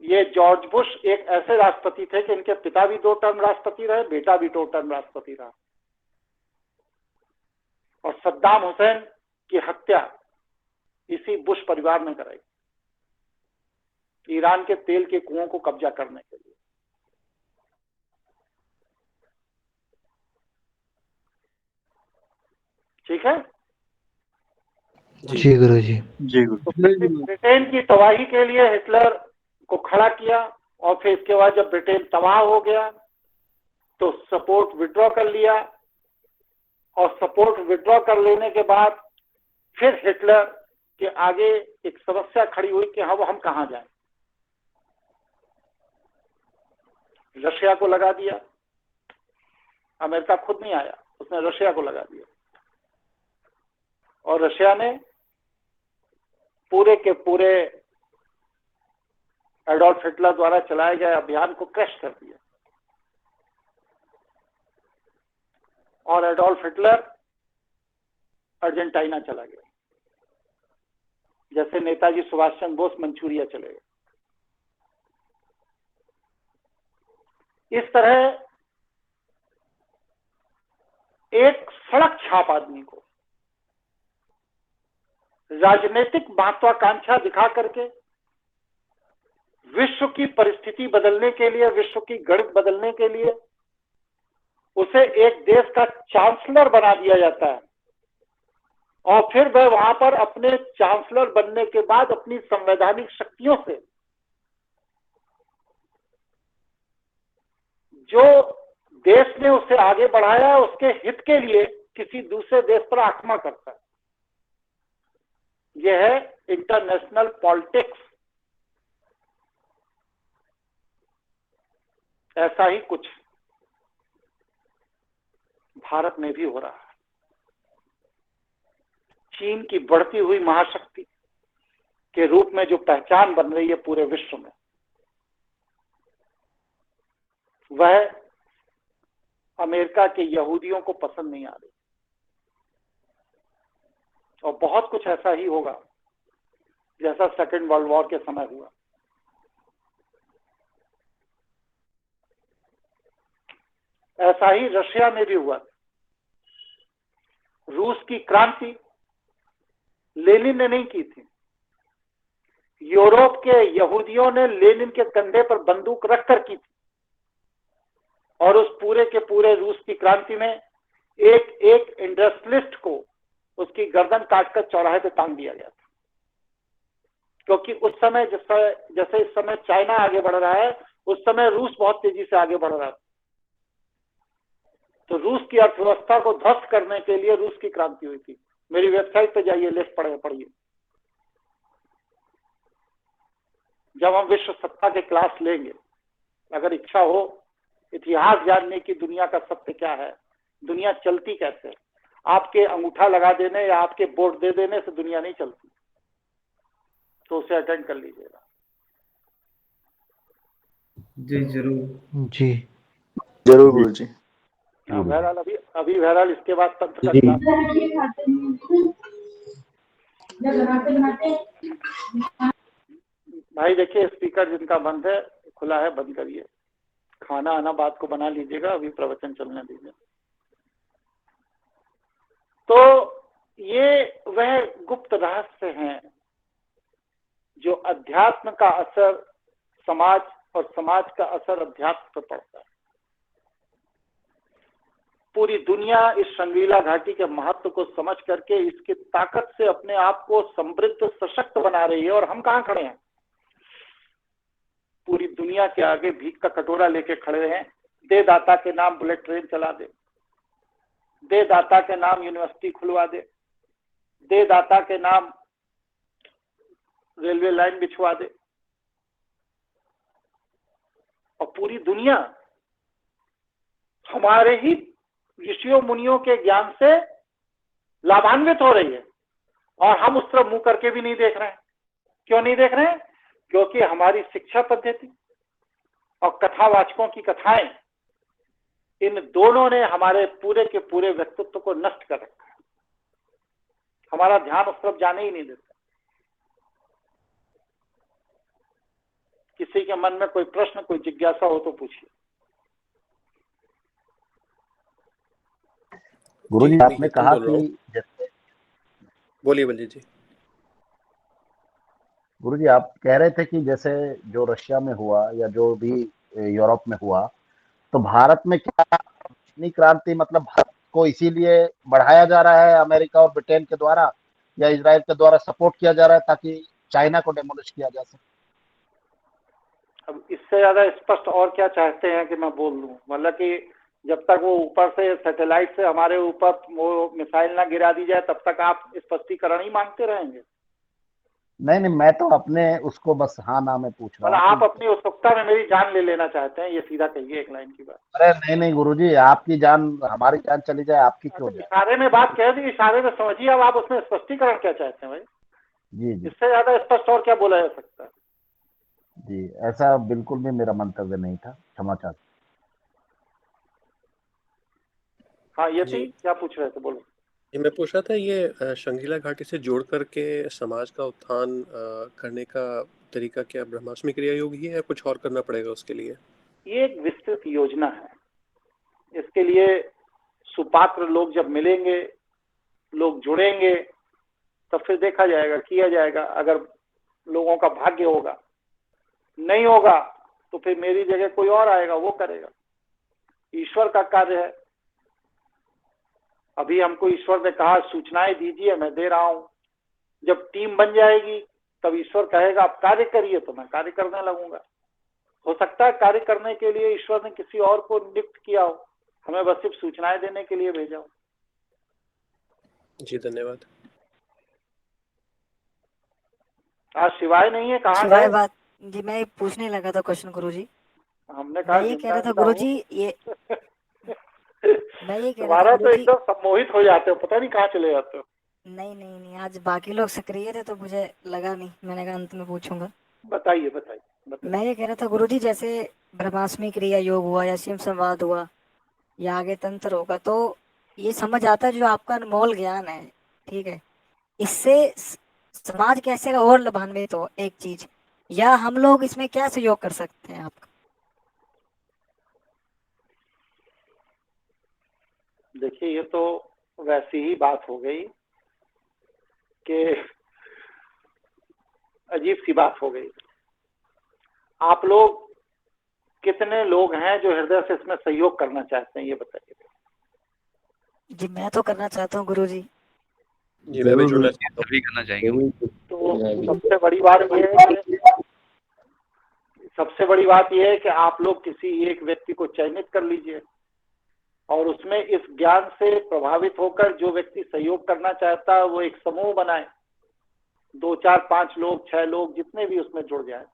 ये जॉर्ज बुश एक ऐसे राष्ट्रपति थे कि इनके पिता भी 2 टर्म राष्ट्रपति रहे, बेटा भी 2 टर्म राष्ट्रपति रहा। और सद्दाम हुसैन की हत्या इसी बुश परिवार ने कराई, ईरान के तेल के कुओं को कब्जा करने के लिए। ठीक है जी गुरुजी। ब्रिटेन की तबाही के लिए हिटलर को खड़ा किया और फिर इसके बाद जब ब्रिटेन तबाह हो गया तो सपोर्ट विड्रॉ कर लिया और सपोर्ट विड्रॉ कर लेने के बाद फिर हिटलर के आगे एक समस्या खड़ी हुई कि हम कहां जाएं। रशिया को लगा दिया, अमेरिका खुद नहीं आया, उसने रशिया को लगा दिया और रशिया ने पूरे के पूरे एडोल्फ हिटलर द्वारा चलाए गए अभियान को क्रश कर दिया और एडोल्फ हिटलर अर्जेंटीना चला गया, जैसे नेताजी सुभाष चंद्र बोस मंचूरिया चले गए। इस तरह एक सड़क छाप आदमी को राजनीतिक महत्वाकांक्षा दिखा करके विश्व की परिस्थिति बदलने के लिए, विश्व की गणित बदलने के लिए उसे एक देश का चांसलर बना दिया जाता है और फिर वह वहां पर अपने चांसलर बनने के बाद अपनी संवैधानिक शक्तियों से जो देश ने उसे आगे बढ़ाया उसके हित के लिए किसी दूसरे देश पर आक्रमण करता है। यह है इंटरनेशनल पॉलिटिक्स। ऐसा ही कुछ भारत में भी हो रहा है। चीन की बढ़ती हुई महाशक्ति के रूप में जो पहचान बन रही है पूरे विश्व में, वह अमेरिका के यहूदियों को पसंद नहीं आ रही और बहुत कुछ ऐसा ही होगा जैसा सेकेंड वर्ल्ड वॉर के समय हुआ। ऐसा ही रशिया में भी हुआ। रूस की क्रांति लेनिन ने नहीं की थी, यूरोप के यहूदियों ने लेनिन के कंधे पर बंदूक रखकर की थी और उस पूरे के पूरे रूस की क्रांति में एक एक इंडस्ट्रियलिस्ट को उसकी गर्दन काटकर चौराहे पे टांग दिया गया था। क्योंकि उस समय जैसे इस समय चाइना आगे बढ़ रहा है, उस समय रूस बहुत तेजी से आगे बढ़ रहा था। तो रूस की अर्थव्यवस्था को ध्वस्त करने के लिए रूस की क्रांति हुई थी। मेरी वेबसाइट पे जाइए, लेख पढ़िए। जब हम विश्व सत्ता के क्लास लेंगे, अगर इच्छा हो इतिहास जानने की दुनिया का सत्य क्या है, दुनिया चलती कैसे है, आपके अंगूठा लगा देने या आपके वोट दे देने से दुनिया नहीं चलती, तो उसे अटेंड कर लीजिएगा। जी जरूर। जी जरूर गुरु जी। बहरहाल अभी बहरहाल इसके बाद तंत्र का जी। क्लास। भाई देखिए, स्पीकर जिनका बंद है, खुला है, बंद करिए। खाना आना बात को बना लीजिएगा, अभी प्रवचन चलने दीजिए। तो ये वह गुप्त रहस्य हैं जो अध्यात्म का असर समाज और समाज का असर अध्यात्म पर पड़ता है। पूरी दुनिया इस संगीला घाटी के महत्व को समझ करके इसकी ताकत से अपने आप को समृद्ध सशक्त बना रही है। और हम कहाँ खड़े हैं? पूरी दुनिया के आगे भीख का कटोरा लेके खड़े हैं। दे दाता के नाम बुलेट ट्रेन चला दे, दे दाता के नाम यूनिवर्सिटी खुलवा दे, दे दाता के नाम रेलवे लाइन बिछवा दे। और पूरी दुनिया हमारे ही ऋषियों मुनियों के ज्ञान से लाभान्वित हो रही है और हम उस तरफ मुंह करके भी नहीं देख रहे हैं। क्यों नहीं देख रहे हैं? क्योंकि हमारी शिक्षा पद्धति और कथावाचकों की कथाएं, इन दोनों ने हमारे पूरे के पूरे व्यक्तित्व को नष्ट कर रखा है। हमारा ध्यान उस तरफ जाने ही नहीं देता। किसी के मन में कोई प्रश्न, कोई जिज्ञासा हो तो पूछिए। गुरुजी, आपने कहा कि जैसे, बोलिए बलजीत जी। गुरुजी आप कह रहे थे कि जैसे जो रशिया में हुआ या जो भी यूरोप में हुआ, तो भारत में क्या इतनी क्रांति, मतलब भारत को इसीलिए बढ़ाया जा रहा है अमेरिका और ब्रिटेन के द्वारा या इजराइल के द्वारा सपोर्ट किया जा रहा है ताकि चाइना को डेमोलिश किया जा सके? अब इससे ज्यादा स्पष्ट और क्या चाहते हैं कि मैं बोल दूं? मतलब कि जब तक वो ऊपर से सैटेलाइट से हमारे ऊपर वो मिसाइल ना गिरा दी जाए, तब तक आप स्पष्टीकरण ही मांगते रहेंगे? नहीं, मैं तो अपने उसको बस हाँ ना में पूछ रहा मतलब हूँ। आप अपनी उत्सुकता में मेरी जान ले लेना चाहते हैं, ये सीधा कहिए एक लाइन की बात। अरे नहीं गुरुजी, आपकी जान, हमारी जान चली जाए, आपकी क्यों जाए? इशारे में बात कह दी, इशारे में समझिए। अब आप उसमें स्पष्टीकरण क्या चाहते हैं भाई? जी इससे ज्यादा स्पष्ट और क्या बोला जा सकता है? जी, ऐसा बिल्कुल भी मेरा मंतव्य नहीं था, क्षमा चाहता। हाँ, ये थी, क्या पूछ रहे थे? बोलो। ये मैं पूछ रहा था, ये शंगीला घाटी से जोड़ करके समाज का उत्थान करने का तरीका क्या ब्रह्मास्मि क्रिया योग ही है या कुछ और करना पड़ेगा उसके लिए? ये एक विस्तृत योजना है। इसके लिए सुपात्र लोग जब मिलेंगे, लोग जुड़ेंगे, तब फिर देखा जाएगा, किया जाएगा। अगर लोगों का भाग्य होगा, नहीं होगा तो फिर मेरी जगह कोई और आएगा, वो करेगा। ईश्वर का कार्य है। अभी हमको ईश्वर ने कहा सूचनाएं दीजिए, मैं दे रहा हूं। जब टीम बन जाएगी तब ईश्वर कहेगा आप कार्य करिए, तो मैं कार्य करने लगूंगा। हो सकता है कार्य करने के लिए ईश्वर ने किसी और को नियुक्त किया हो, हमें बस सिर्फ सूचनाएं देने के लिए भेजा हो। जी धन्यवाद। आज शिवाय नहीं है, कहाँ शिवाय गए? बात जी, मैं पूछने लगा था क्वेश्चन गुरुजी। हमने कहा मैं ये कह रहा था जिंदा गुरुजी, ये मैं ये कह रहा था तुम्हारा तो गुरुजी। एकदम सम्मोहित हो जाते हो, पता नहीं कहाँ चले जाते हो। नहीं, आज बाकी लोग सक्रिय थे तो मुझे लगा नहीं, मैंने कहा अंत में पूछूंगा। बताइए बताइए बताइए। मैं ये कह रहा था गुरुजी, जैसे ब्रह्मास्मि क्रिया योग हुआ या शिव संवाद हुआ या आगे तंत्र होगा, तो ये समझ आता है जो आपका अनमोल ज्ञान है, ठीक है, इससे समाज कैसे और लाभान्वित हो, एक चीज, या हम लोग इसमें क्या सहयोग कर सकते हैं आपका? देखिए ये तो वैसी ही बात हो गई कि अजीब सी बात हो गई। आप लोग कितने लोग हैं जो हृदय से इसमें सहयोग करना चाहते हैं, ये बताइए। जी मैं तो करना चाहता हूँ गुरुजी। जी मैं भी जुड़ना चाहता सभी करना चाहेंगे। तो सबसे बड़ी बात यह है कि आप लोग किसी एक व्यक्ति को चयनित कर लीजिए और उसमें इस ज्ञान से प्रभावित होकर जो व्यक्ति सहयोग करना चाहता है वो एक समूह बनाए, 2 4 5 लोग 6 लोग जितने भी उसमें जुड़ जाए,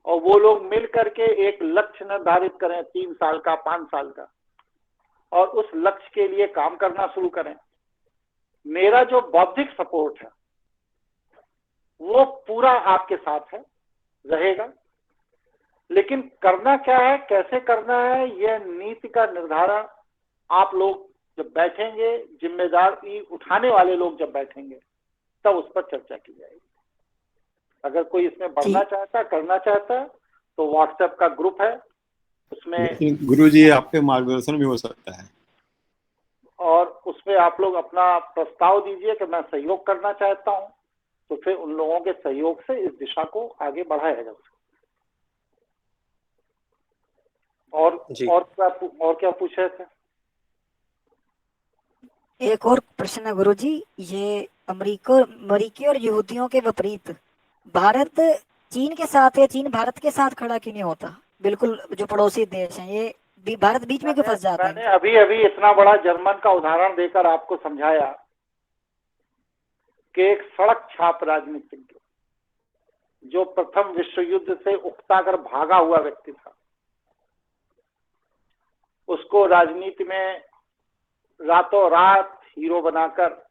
और वो लोग मिल करके एक लक्ष्य निर्धारित करें 3 साल का 5 साल का, और उस लक्ष्य के लिए काम करना शुरू करें। मेरा जो बौद्धिक सपोर्ट है वो पूरा आपके साथ है, रहेगा। लेकिन करना क्या है, कैसे करना है, यह नीति का निर्धारण आप लोग जब बैठेंगे, जिम्मेदारी उठाने वाले लोग जब बैठेंगे तब उस पर चर्चा की जाएगी। अगर कोई इसमें बढ़ना चाहता है, करना चाहता है, तो व्हाट्सएप का ग्रुप है, उसमें गुरुजी आपके मार्गदर्शन भी हो सकता है, और उसमें आप लोग अपना प्रस्ताव दीजिए कि मैं सहयोग करना चाहता हूं, तो फिर उन लोगों के सहयोग से इस दिशा को आगे बढ़ाया जा सकता है। और क्या पूछ रहे थे? एक और प्रश्न है गुरुजी, ये अमेरिकी और यहूदियों के विपरीत भारत चीन के साथ या चीन भारत के साथ खड़ा क्यों नहीं होता? बिल्कुल जो पड़ोसी देश हैं, ये भारत बीच में क्यों फंस जाता है? मैंने अभी इतना बड़ा जर्मन का उदाहरण देकर आपको समझाया कि एक सड़क छाप राजनीतिज्ञ जो प्रथम विश्व युद्ध से उकता कर भागा हुआ व्यक्ति था, उसको राजनीति में रातों रात हीरो बनाकर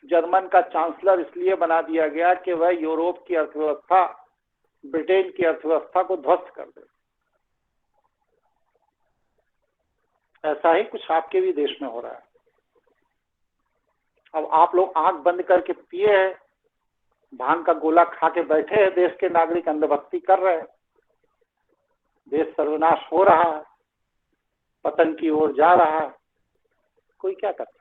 जर्मन का चांसलर इसलिए बना दिया गया कि वह यूरोप की अर्थव्यवस्था, ब्रिटेन की अर्थव्यवस्था को ध्वस्त कर दे। ऐसा ही कुछ आपके भी देश में हो रहा है। अब आप लोग आंख बंद करके पिए हैं, भांग का गोला खा के बैठे हैं, देश के नागरिक अंधभक्ति कर रहे हैं, देश सर्वनाश हो रहा है, पतन की ओर जा रहा है, कोई क्या करता?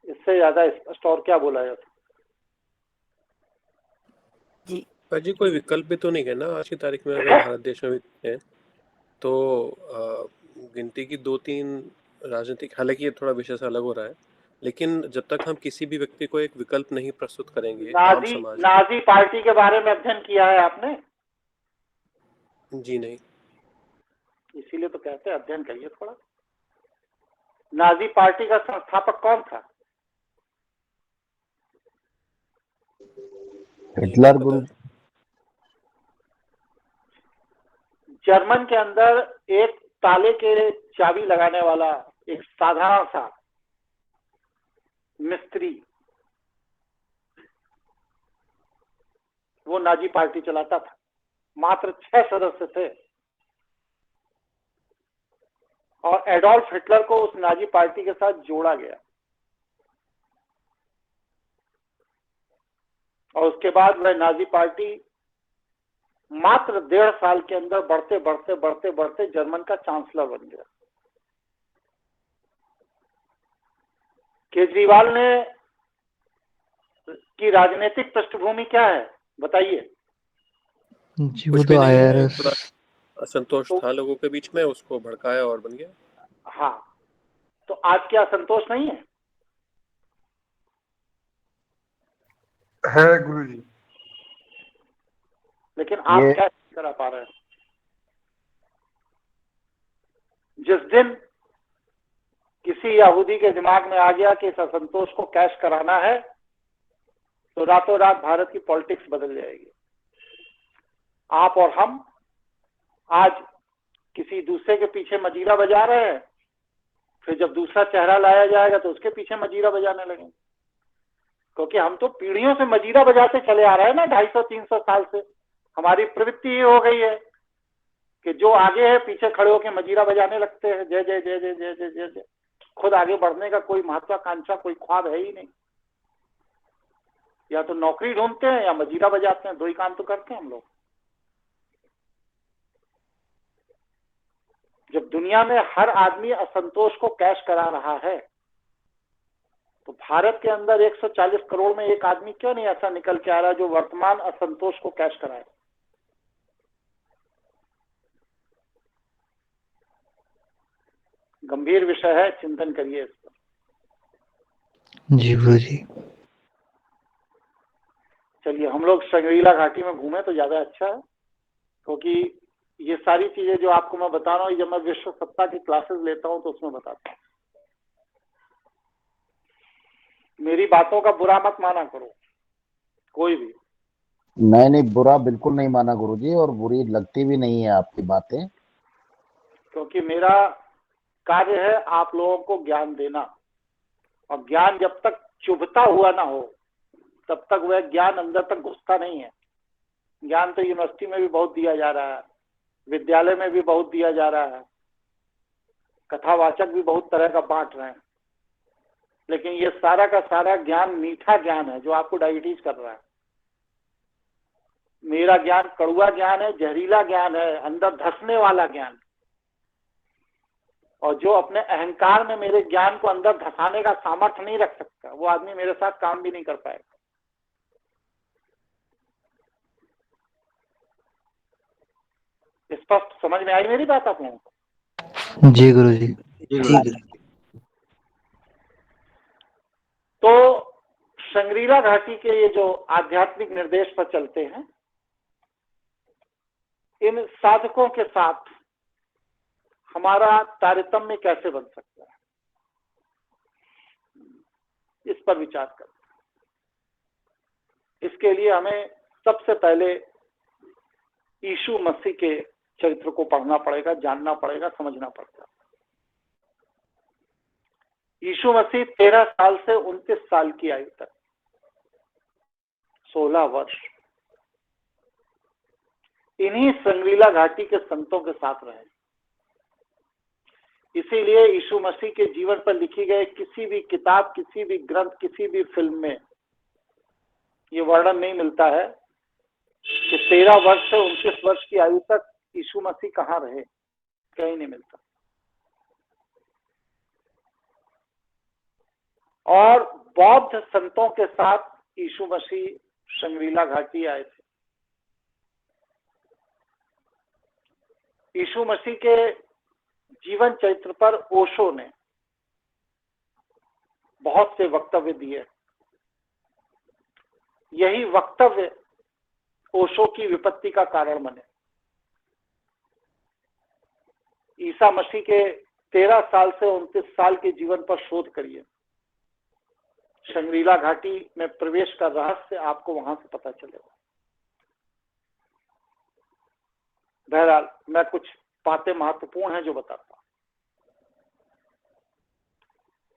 इससे ज्यादा स्पष्ट और क्या बोला जाता? जी कोई विकल्प भी तो नहीं है ना आज की तारीख में। अगर भारत देश में भी है तो गिनती की 2-3 राजनीतिक, हालांकि ये थोड़ा विषय से अलग हो रहा है, लेकिन जब तक हम किसी भी व्यक्ति को एक विकल्प नहीं प्रस्तुत करेंगे आम समाज। नाजी पार्टी के बारे में अध्ययन किया है आपने? जी नहीं। इसीलिए तो कहते हैं अध्ययन करिए थोड़ा। नाजी पार्टी का संस्थापक कौन था? हिटलर। गुरु जर्मन के अंदर एक ताले के चाबी लगाने वाला एक साधारण सा मिस्त्री, वो नाजी पार्टी चलाता था। मात्र 6 सदस्य थे और एडोल्फ हिटलर को उस नाजी पार्टी के साथ जोड़ा गया, और उसके बाद वह नाजी पार्टी मात्र 1.5 साल के अंदर बढ़ते जर्मन का चांसलर बन गया। केजरीवाल ने की राजनीतिक पृष्ठभूमि क्या है? बताइए। जी वो कुछ तो भी नहीं है, IRS। थोड़ा असंतोष तो था लोगों के बीच में, उसको भड़काया और बन गया। हाँ, तो आज क्या संतोष नहीं है? है गुरुजी। लेकिन आप ये क्या करा पा रहे हैं? जिस दिन किसी यहूदी के दिमाग में आ गया कि इस असंतोष को कैश कराना है, तो रातों रात भारत की पॉलिटिक्स बदल जाएगी। आप और हम आज किसी दूसरे के पीछे मजीरा बजा रहे हैं, फिर जब दूसरा चेहरा लाया जाएगा तो उसके पीछे मजीरा बजाने लगेंगे। क्योंकि हम तो पीढ़ियों से मजीरा बजाते चले आ रहे हैं ना, 250-300 साल से। हमारी प्रवृत्ति ये हो गई है कि जो आगे है पीछे खड़े होकर मजीरा बजाने लगते हैं, जय जय जय जय जय जय जय जय। खुद आगे बढ़ने का कोई महत्वाकांक्षा, कोई ख्वाब है ही नहीं। या तो नौकरी ढूंढते हैं या मजीरा बजाते हैं, दो ही काम तो करते हैं हम लोग। जब दुनिया में हर आदमी असंतोष को कैश करा रहा है, तो भारत के अंदर 140 करोड़ में एक आदमी क्यों नहीं ऐसा निकल के आ रहा जो वर्तमान असंतोष को कैश कराए? गंभीर विषय है, चिंतन करिए इस पर। जी गुरुजी। चलिए, हम लोग संगरीला घाटी में घूमे तो ज्यादा अच्छा है, क्योंकि ये सारी चीजें जो आपको मैं बता रहा हूँ, जब मैं विश्व सत्ता की क्लासेस लेता हूँ तो उसमें बताता हूँ। मेरी बातों का बुरा मत माना करो कोई भी। नहीं, बुरा बिल्कुल नहीं माना गुरुजी, और बुरी लगती भी नहीं है आपकी बातें। क्योंकि मेरा कार्य है आप लोगों को ज्ञान देना, और ज्ञान जब तक चुभता हुआ ना हो तब तक वह ज्ञान अंदर तक घुसता नहीं है। ज्ञान तो यूनिवर्सिटी में भी बहुत दिया जा रहा है, विद्यालय में भी बहुत दिया जा रहा है, कथावाचक भी बहुत तरह का बांट रहे हैं, लेकिन ये सारा का सारा ज्ञान मीठा ज्ञान है जो आपको डायबिटीज कर रहा है। मेरा ज्ञान कड़वा ज्ञान है, जहरीला ज्ञान है, अंदर धंसने वाला ज्ञान। और जो अपने अहंकार में मेरे ज्ञान को अंदर धंसाने का सामर्थ्य नहीं रख सकता, वो आदमी मेरे साथ काम भी नहीं कर पाएगा। स्पष्ट समझ में आई मेरी बात आप लोगों को? जी गुरुजी। तो संगरीला घाटी के ये जो आध्यात्मिक निर्देश पर चलते हैं, इन साधकों के साथ हमारा तारतम्य कैसे बन सकता है, इस पर विचार करते हैं। इसके लिए हमें सबसे पहले यीशु मसीह के चरित्र को पढ़ना पड़ेगा, जानना पड़ेगा, समझना पड़ेगा। यीशु मसीह 13 साल से 29 साल की आयु तक, 16 वर्ष इन्हीं संगरीला घाटी के संतों के साथ रहे। इसीलिए यीशु मसीह के जीवन पर लिखी गई किसी भी किताब, किसी भी ग्रंथ, किसी भी फिल्म में ये वर्णन नहीं मिलता है कि 13 वर्ष से 29 वर्ष की आयु तक यीशु मसीह कहाँ रहे, कहीं नहीं मिलता। और बौद्ध संतों के साथ यीशु मसीह संगरीला घाटी आए थे। यीशु मसीह के जीवन चरित्र पर ओशो ने बहुत से वक्तव्य दिए। यही वक्तव्य ओशो की विपत्ति का कारण बने। ईसा मसीह के 13 साल से 29 साल के जीवन पर शोध करिए। संगरीला घाटी में प्रवेश का रहस्य आपको वहां से पता चलेगा। बहरहाल मैं कुछ बातें महत्वपूर्ण हैं जो बताता हूं।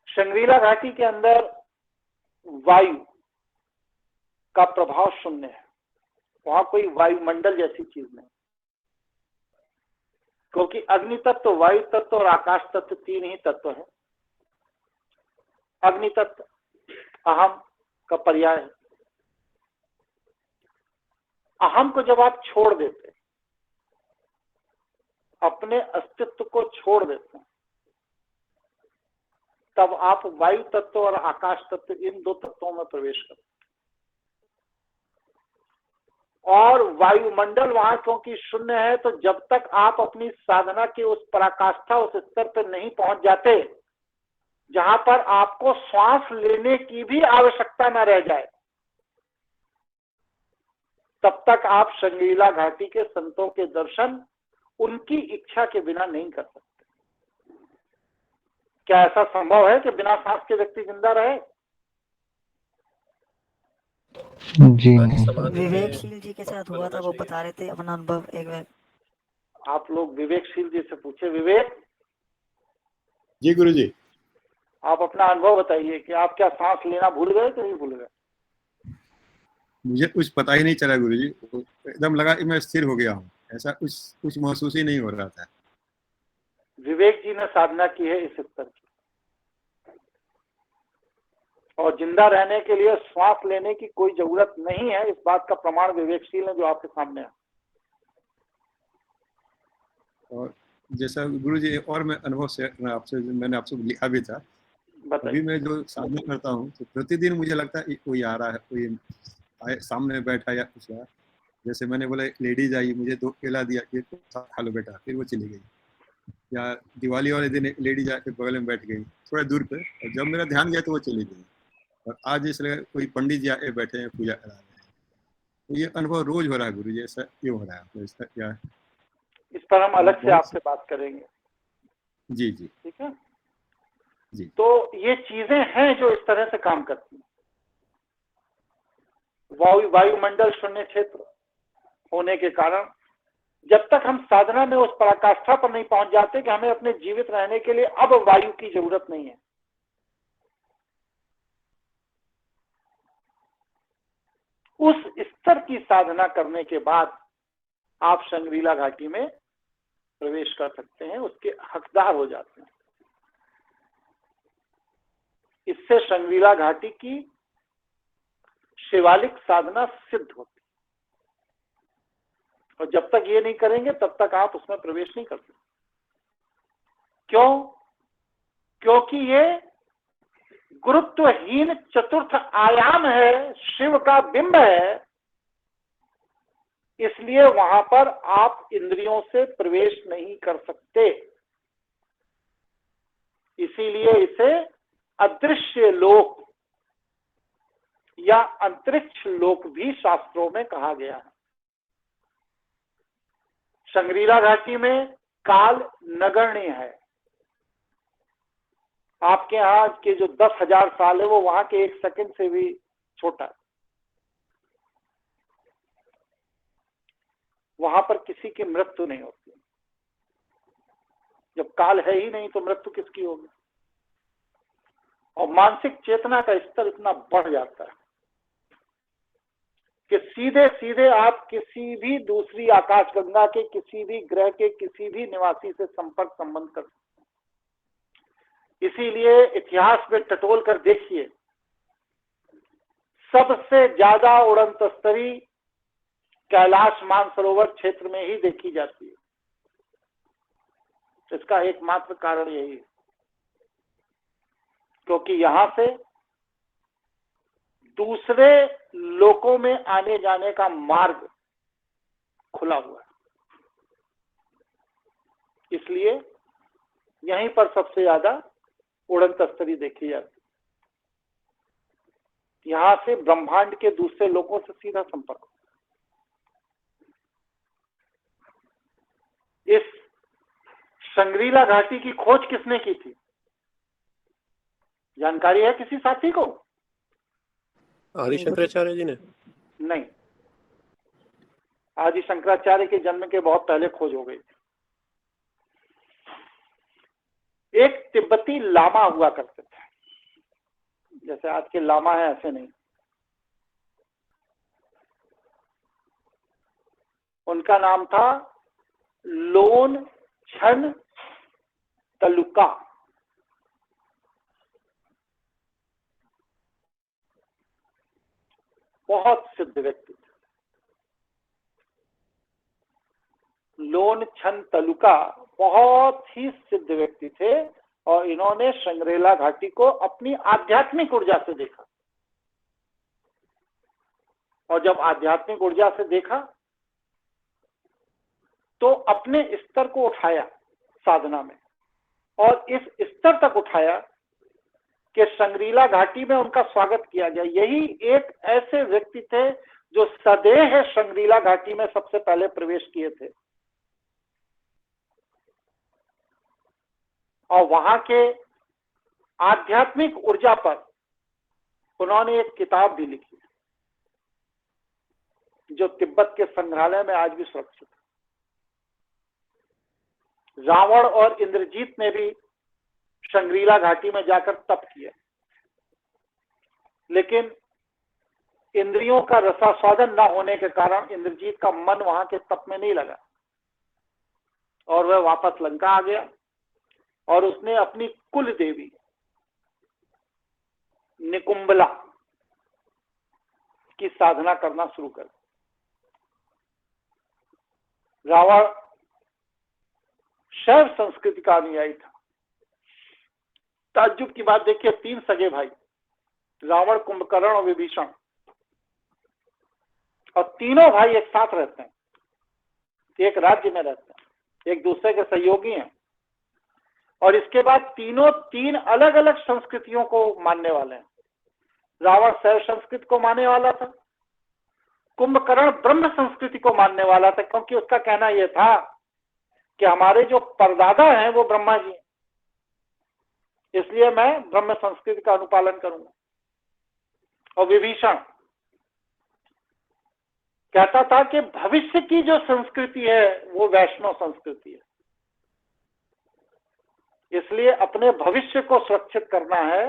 संगरीला घाटी के अंदर वायु का प्रभाव शून्य है। वहां कोई वायुमंडल जैसी चीज नहीं, क्योंकि अग्नि तत्व, वायु तत्व और आकाश तत्व 3 ही तत्व हैं। अग्नि तत्व अहम का पर्याय है। अहम को जब आप छोड़ देते, अपने अस्तित्व को छोड़ देते हैं, तब आप वायु तत्व और आकाश तत्व, इन 2 तत्वों में प्रवेश करते हैं। और वायुमंडल वहां क्योंकि शून्य है, तो जब तक आप अपनी साधना की उस पराकाष्ठा, उस स्तर पर नहीं पहुंच जाते जहां पर आपको श्वास लेने की भी आवश्यकता न रह जाए, तब तक आप शंगरीला घाटी के संतों के दर्शन उनकी इच्छा के बिना नहीं कर सकते। क्या ऐसा संभव है कि बिना सांस के व्यक्ति जिंदा रहे? जी हमारी नहीं। समाधि में विवेकशील जी के साथ फल हुआ था, होना वो चाहिए। बता रहे थे अपना अनुभव एक बार। आप लोग विवेकशील जी से पूछे। विवेक, जी गुरुजी। आप अपना अनुभव बताइए कि आप क्या सांस लेना भूल गए कि नहीं भूल गए? मुझे कुछ पता ही नहीं चला गुरुजी, एकदम लगा कि मैं स्थिर हो गया हूँ, ऐसा कुछ महसूस ही नहीं हो रहा था। विवेक जी ने साधना की है इस स्तर की, और जिंदा रहने के लिए श्वास लेने की कोई जरूरत नहीं है, इस बात का प्रमाण विवेकशील है जो आपके सामने है। और जैसा गुरुजी और मैं अनुभव से आपसे, मैंने आपसे लिखा भी था, अभी मैं जो साधना करता हूँ तो प्रतिदिन मुझे लगता है कोई आ रहा है, कोई सामने बैठा या कुछ है। जैसे मैंने बोला एक लेडीज आई, मुझे 2 केला दिया कि खा लो बेटा, फिर वो चली गई। या दिवाली वाले दिन एक लेडीज आके बगल में बैठ गई थोड़ा दूर पे, और जब मेरा ध्यान गया तो वो चली गई। और आज इसलिए कोई पंडित जी आके बैठे हैं, पूजा करा रहे हैं। तो ये अनुभव रोज हो रहा है गुरुजी, ऐसा क्यों हो रहा है? तो इसका क्या है? इस पर हम अलग से आपसे बात करेंगे। जी जी ठीक है जी। तो ये चीजें हैं जो इस तरह से काम करती हैं। वायुमंडल शून्य क्षेत्र होने के कारण जब तक हम साधना में उस पराकाष्ठा पर नहीं पहुंच जाते कि हमें अपने जीवित रहने के लिए अब वायु की जरूरत नहीं है, उस स्तर की साधना करने के बाद आप शंगरीला घाटी में प्रवेश कर सकते हैं, उसके हकदार हो जाते हैं। इससे शंगरीला घाटी की शिवालिक साधना सिद्ध होती, और जब तक ये नहीं करेंगे तब तक आप उसमें प्रवेश नहीं कर सकते। क्यों? क्योंकि ये गुरुत्वहीन चतुर्थ आयाम है, शिव का बिंब है, इसलिए वहां पर आप इंद्रियों से प्रवेश नहीं कर सकते। इसीलिए इसे अदृश्य लोक या अंतरिक्ष लोक भी शास्त्रों में कहा गया है। शंगरीला घाटी में काल नगण्य है। आपके यहाँ के जो 10,000 साल है वो वहां के 1 सेकंड से भी छोटा है। वहां पर किसी की मृत्यु नहीं होती। जब काल है ही नहीं तो मृत्यु किसकी होगी? और मानसिक चेतना का स्तर इतना बढ़ जाता है कि सीधे सीधे आप किसी भी दूसरी आकाशगंगा के किसी भी ग्रह के किसी भी निवासी से संपर्क संबंध कर सकते हैं। इसीलिए इतिहास में टटोल कर देखिए, सबसे ज्यादा उड़न तस्तरी कैलाश मानसरोवर क्षेत्र में ही देखी जाती है। इसका एकमात्र कारण यही है क्योंकि यहां से दूसरे लोकों में आने जाने का मार्ग खुला हुआ है। इसलिए यहीं पर सबसे ज्यादा उड़न तस्तरी देखी जाती है। यहां से ब्रह्मांड के दूसरे लोकों से सीधा संपर्क। इस शंगरीला घाटी की खोज किसने की थी? जानकारी है किसी साथी को? आदि शंकराचार्य जी ने? नहीं, आदि शंकराचार्य के जन्म के बहुत पहले खोज हो गई थी। एक तिब्बती लामा हुआ करते थे, जैसे आज के लामा है ऐसे नहीं। उनका नाम था लोन छन तलुका। बहुत सिद्ध व्यक्ति थे। लोन छन तलुका बहुत ही सिद्ध व्यक्ति थे और इन्होंने शंगरीला घाटी को अपनी आध्यात्मिक ऊर्जा से देखा। और जब आध्यात्मिक ऊर्जा से देखा तो अपने स्तर को उठाया साधना में, और इस स्तर तक उठाया कि संग्रीला घाटी में उनका स्वागत किया गया। यही एक ऐसे व्यक्ति थे जो सदेह संग्रीला घाटी में सबसे पहले प्रवेश किए थे, और वहां के आध्यात्मिक ऊर्जा पर उन्होंने एक किताब भी लिखी जो तिब्बत के संग्रहालय में आज भी सुरक्षित है। रावण और इंद्रजीत ने भी संग्रीला घाटी में जाकर तप किया, लेकिन इंद्रियों का रसास्वादन न होने के कारण इंद्रजीत का मन वहां के तप में नहीं लगा और वह वापस लंका आ गया, और उसने अपनी कुल देवी निकुंबला की साधना करना शुरू कर। रावण शैव संस्कृति का अनुयायी था। ताज्जुब की बात देखिए, 3 सगे भाई, रावण, कुंभकर्ण और विभीषण, और तीनों भाई एक साथ रहते हैं, एक राज्य में रहते हैं, एक दूसरे के सहयोगी हैं, और इसके बाद तीनों 3 अलग अलग संस्कृतियों को मानने वाले हैं। रावण शैव संस्कृति को मानने वाला था, कुंभकर्ण ब्रह्म संस्कृति को मानने वाला था, क्योंकि उसका कहना यह था कि हमारे जो परदादा हैं वो ब्रह्मा जी हैं, इसलिए मैं ब्रह्म संस्कृति का अनुपालन करूंगा। और विभीषण कहता था कि भविष्य की जो संस्कृति है वो वैष्णव संस्कृति है, इसलिए अपने भविष्य को सुरक्षित करना है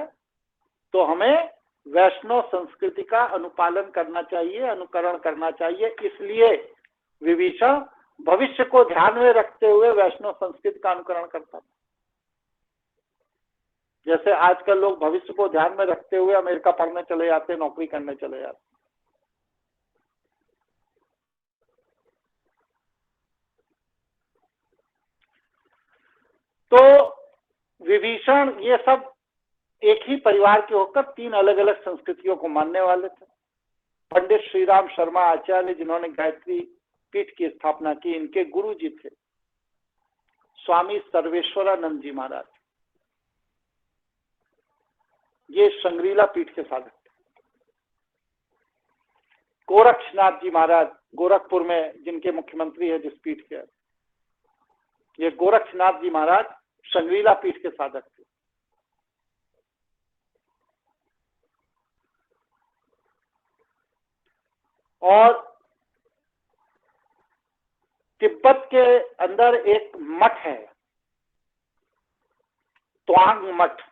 तो हमें वैष्णव संस्कृति का अनुपालन करना चाहिए, अनुकरण करना चाहिए। इसलिए विभीषण भविष्य को ध्यान में रखते हुए वैष्णव संस्कृति का अनुकरण करता था। जैसे आजकल लोग भविष्य को ध्यान में रखते हुए अमेरिका पढ़ने चले जाते हैं, नौकरी करने चले जाते हैं। तो विभीषण ये सब एक ही परिवार के होकर 3 अलग अलग संस्कृतियों को मानने वाले थे। पंडित श्रीराम शर्मा आचार्य, जिन्होंने गायत्री पीठ की स्थापना की, इनके गुरु जी थे स्वामी सर्वेश्वरानंद जी महाराज। ये संग्रीला पीठ के साधक थे। गोरक्षनाथ जी महाराज, गोरखपुर में जिनके मुख्यमंत्री है जिस पीठ के, ये गोरक्षनाथ जी महाराज संग्रीला पीठ के साधक थे। और तिब्बत के अंदर एक मठ है, त्वांग मठ,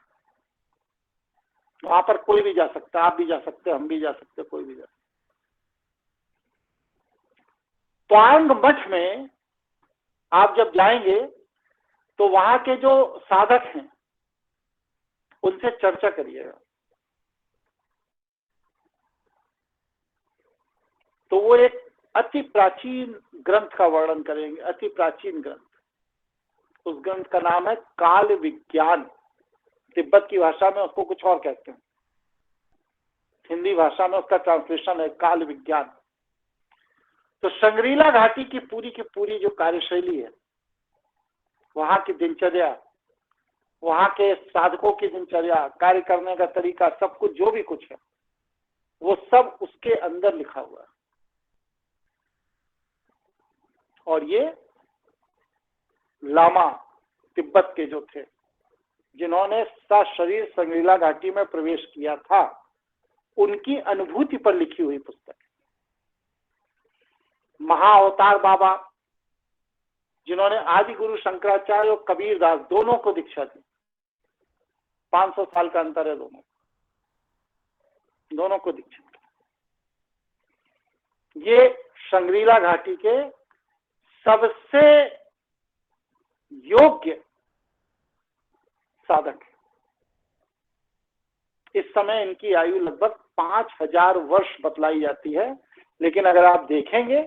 वहां पर कोई भी जा सकता है, आप भी जा सकते, हम भी जा सकते, कोई भी जा सकता। त्वांग मठ में आप जब जाएंगे तो वहां के जो साधक हैं उनसे चर्चा करिएगा, तो वो एक अति प्राचीन ग्रंथ का वर्णन करेंगे, अति प्राचीन ग्रंथ। उस ग्रंथ का नाम है काल विज्ञान। तिब्बत की भाषा में उसको कुछ और कहते हैं, हिंदी भाषा में उसका ट्रांसलेशन है काल विज्ञान। तो संग्रीला घाटी की पूरी जो कार्यशैली है, वहां की दिनचर्या, वहां के साधकों की दिनचर्या, कार्य करने का तरीका, सब कुछ जो भी कुछ है वो सब उसके अंदर लिखा हुआ है। और ये लामा तिब्बत के जो थे, जिन्होंने सशरीर संग्रीला घाटी में प्रवेश किया था, उनकी अनुभूति पर लिखी हुई पुस्तक। महाअवतार बाबा, जिन्होंने आदि गुरु शंकराचार्य और कबीरदास दोनों को दीक्षा दी, 500 साल का अंतर है दोनों को दीक्षा दी। ये संग्रीला घाटी के सबसे योग्य साधक है। इस समय इनकी आयु लगभग 5000 वर्ष बतलाई जाती है, लेकिन अगर आप देखेंगे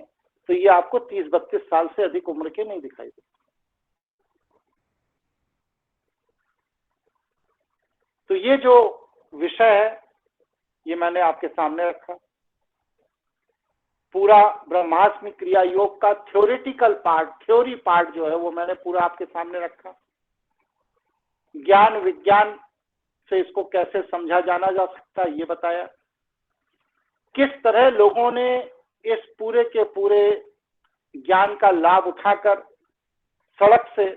तो ये आपको 30-32 साल से अधिक उम्र के नहीं दिखाई देते। तो ये जो विषय है ये मैंने आपके सामने रखा। पूरा ब्रह्मास्मि क्रिया योग का थ्योरेटिकल पार्ट, थ्योरी पार्ट जो है वो मैंने पूरा आपके सामने रखा। ज्ञान विज्ञान से इसको कैसे समझा जाना जा सकता है ये बताया। किस तरह लोगों ने इस पूरे के पूरे ज्ञान का लाभ उठाकर सड़क से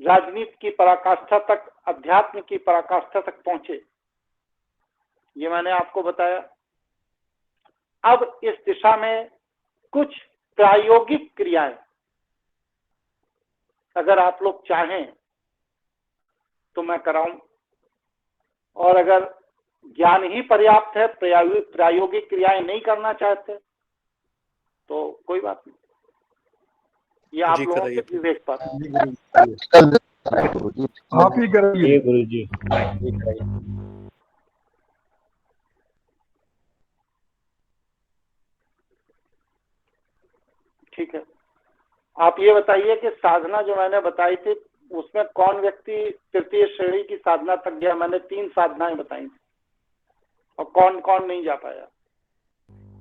राजनीति की पराकाष्ठा तक, अध्यात्म की पराकाष्ठा तक पहुंचे, ये मैंने आपको बताया। अब इस दिशा में कुछ प्रायोगिक क्रियाएं अगर आप लोग चाहें तो मैं कराऊं, और अगर ज्ञान ही पर्याप्त है, प्रायोगिक क्रियाएं नहीं करना चाहते तो कोई बात नहीं, ये आप लोगों के विवेक पर। आप ही करेंगे गुरु जी। ठीक है, आप ये बताइए कि साधना जो मैंने बताई थी उसमें कौन व्यक्ति तृतीय श्रेणी की साधना तक गया? मैंने 3 साधनाएं बताई थी, और कौन कौन नहीं जा पाया?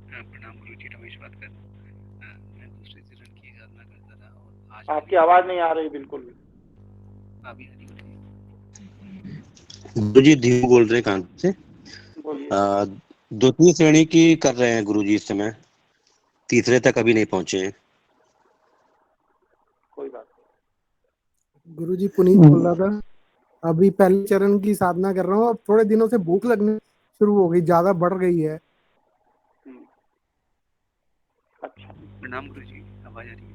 प्रणाम गुरुजी, रमेश बात कर। मैं दूसरे चरण की साधना करता था और आज आपकी आवाज नहीं आ रही बिल्कुल भी। अभी गुरुजी धीमू बोल रहे हैं कान से। बोलिए। 2वीं श्रेणी की कर रहे हैं गुरुजी इस समय, तीसरे तक अभी नहीं पहुंचे हैं। कोई बात नहीं। गुरुजी पुनीत बोल रहा था, अभी पहले चरण की साधना कर रहा हूँ, अब थोड़े दिनों से भूख लगने शुरू हो गई, ज्यादा बढ़ गई है। अच्छा, प्रणाम गुरुजी, आवाज आ रही है?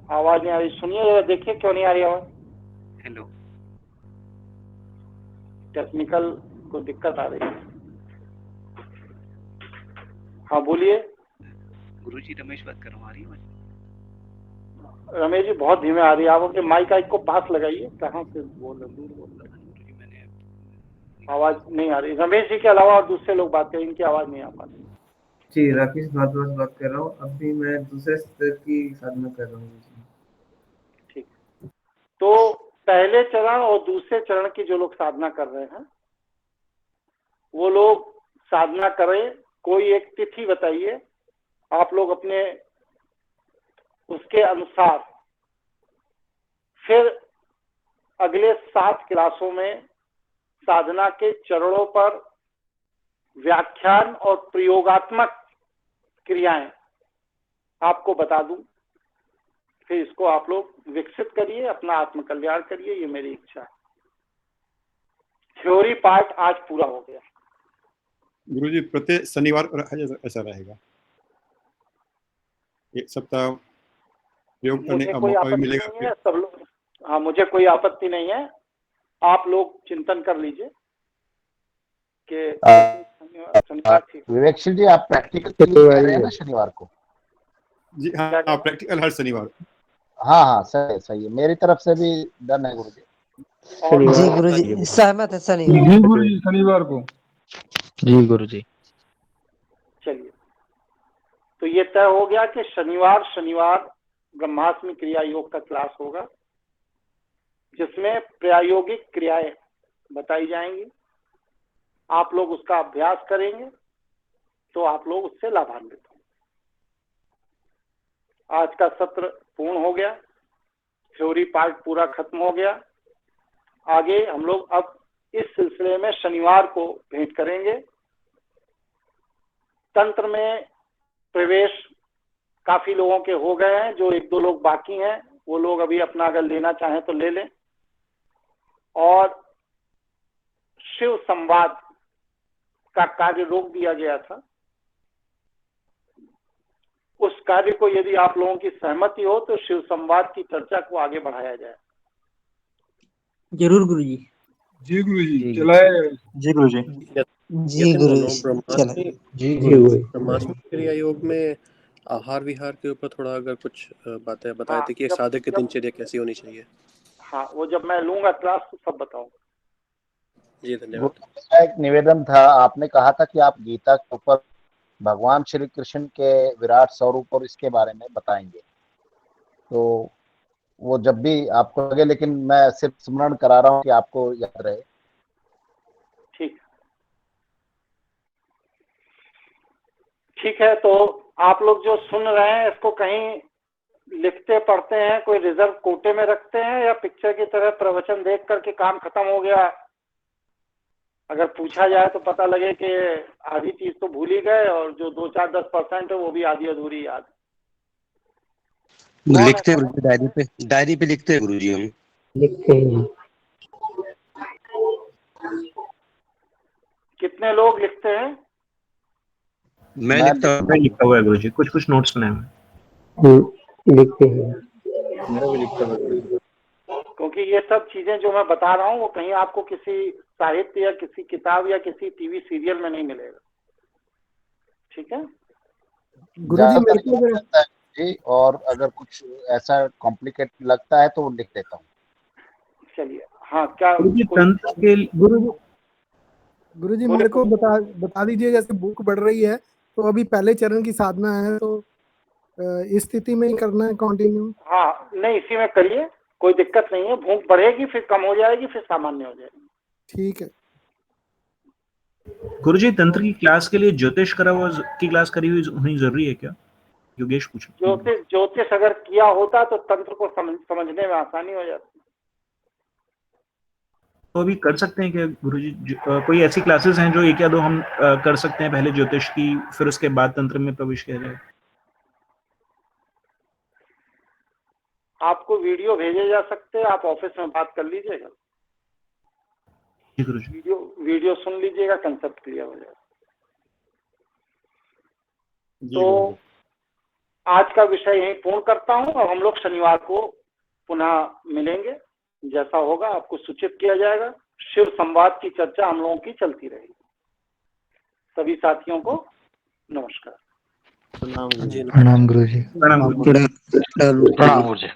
आवाज नहीं आ रही, सुनिए देखिए क्यों नहीं आ रही आवाज। हेलो, टेक्निकल को दिक्कत आ रही है। हाँ बोलिए। गुरुजी रमेश बात कर रहा हूँ, आ रही है आवाज? रमेश जी बहुत धीमे आ रही है, आप अपने माइक को पास लगाइए। कहाँ से बोल रहे, दूर बोल रहे? आवाज नहीं आ रही। रमेश जी के अलावा और दूसरे लोग बात करें, इनकी आवाज नहीं आ पाती। जी, राकेश भारद्वाज बात कर रहा हूँ। अभी मैं दूसरे स्तर की साधना कर रहा हूँ। ठीक, तो पहले चरण और दूसरे चरण की जो लोग साधना कर रहे हैं वो लोग साधना करें। कोई एक तिथि बताइए, आप लोग अपने उसके अनुसार फिर अगले 7 क्लासों में साधना के चरणों पर व्याख्यान और प्रयोगात्मक क्रियाएं आपको बता दूं। फिर इसको आप लोग विकसित करिए, अपना आत्मकल्याण करिए, ये मेरी इच्छा है। थ्योरी पार्ट आज पूरा हो गया। गुरुजी प्रत्येक शनिवार ऐसा रहेगा, एक सप्ताह प्रयोग करने का मौका भी मिलेगा नहीं है, सब लोग। हाँ, मुझे कोई आपत्ति नहीं है, आप लोग चिंतन कर लीजिए कि विवेकशील जी आप प्रैक्टिकल के लिए कह रहे हैं ना शनिवार को? जी हाँ, प्रैक्टिकल हर शनिवार। हाँ सही सही है, मेरी तरफ से भी डन है गुरुजी। जी गुरुजी सहमत है। जी गुरुजी शनिवार को। जी गुरुजी। चलिए, तो ये तय हो गया कि शनिवार ब्रह्मास्मि क्रिया योग का क्लास होगा, जिसमें प्रायोगिक क्रियाएं बताई जाएंगी। आप लोग उसका अभ्यास करेंगे तो आप लोग उससे लाभान्वित होंगे। आज का सत्र पूर्ण हो गया, थ्योरी पार्ट पूरा खत्म हो गया। आगे हम लोग अब इस सिलसिले में शनिवार को भेंट करेंगे। तंत्र में प्रवेश काफी लोगों के हो गए हैं, जो 1-2 लोग बाकी हैं वो लोग अभी अपना अगर लेना चाहें तो ले लें। और शिव संवाद का कार्य रोक दिया गया था, उस कार्य को यदि आप लोगों की सहमति हो तो शिव संवाद की चर्चा को आगे बढ़ाया जाए। जरूर गुरुजी। जी गुरुजी चलाए। जी गुरुजी। जी गुरुजी। जी गुरु। ब्रह्मास्मि क्रिया योग में आहार विहार के ऊपर थोड़ा अगर कुछ बातें बताए थे कि एक साधक की दिनचर्या कैसी होनी चाहिए। हाँ, वो जब मैं लूंगा क्लास तो सब बताऊंगा। जी धन्यवाद। एक निवेदन था, आपने कहा था कि आप गीता के ऊपर भगवान श्री कृष्ण के विराट स्वरूप और इसके बारे में बताएंगे, तो वो जब भी आपको लगे, लेकिन मैं सिर्फ स्मरण करा रहा हूँ कि आपको याद रहे। ठीक। ठीक है, तो आप लोग जो सुन रहे हैं इसको कहीं लिखते पढ़ते हैं, कोई रिजर्व कोटे में रखते हैं, या पिक्चर की तरह प्रवचन देख करके काम खत्म हो गया? अगर पूछा जाए तो पता लगे कि आधी चीज तो भूल ही गए और जो 2-4-10% है वो भी आधी अधूरी याद है। लिखते हैं डायरी पे लिखते हैं गुरुजी, हम लिखते हैं। कितने लोग लिखते हैं? मैं लिखता हूँ। मैं लिखा हुआ है गुरुजी, कुछ कुछ नोट्स बनाए हुए लिखते हैं। मेरा भी लिखता हुआ है। क्योंकि ये सब चीजें जो मैं बता रहा हूँ वो कहीं आपको किसी साहित्य या किसी किताब या किसी टीवी सीरियल में नहीं मिलेगा। ठीक है गुरुजी, मेरे को लगता है जी, और अगर कुछ ऐसा कॉम्प्लिकेट लगता है तो लिख देता हूँ। चलिए, हाँ, क्या तंत्र के गुरुजी मेरे को बता दीजिए, जैसे बुक बढ़ रही है तो अभी पहले चरण की साधना है, तो इस स्थिति में ही करना है कंटिन्यू? हाँ, नहीं, इसी में करिए, कोई दिक्कत नहीं है। भूख बढ़ेगी, फिर कम हो जाएगी, फिर सामान्य हो जाएगी। ठीक है गुरुजी, तंत्र की क्लास के लिए ज्योतिष करा हुआ की क्लास करी हुई होनी जरूरी है क्या? योगेश पूछा। ज्योतिष अगर किया होता तो तंत्र को समझने में आसानी हो जाती। तो अभी कर सकते हैं क्या गुरुजी? कोई ऐसी क्लासेस हैं जो 1 या 2 हम कर सकते हैं, पहले ज्योतिष की, फिर उसके बाद तंत्र में प्रवेश किया जाए? आपको वीडियो भेजे जा सकते हैं, आप ऑफिस में बात कर लीजिएगा, वीडियो सुन लीजिएगा, कंसेप्ट क्लियर हो जाएगा। तो आज का विषय यहीं पूर्ण करता हूं, और हम लोग शनिवार को पुनः मिलेंगे। जैसा होगा आपको सूचित किया जाएगा। शिव संवाद की चर्चा हम लोगों की चलती रहेगी। सभी साथियों को नमस्कार। प्रणाम गुरुजी। प्रणाम गुरुजी।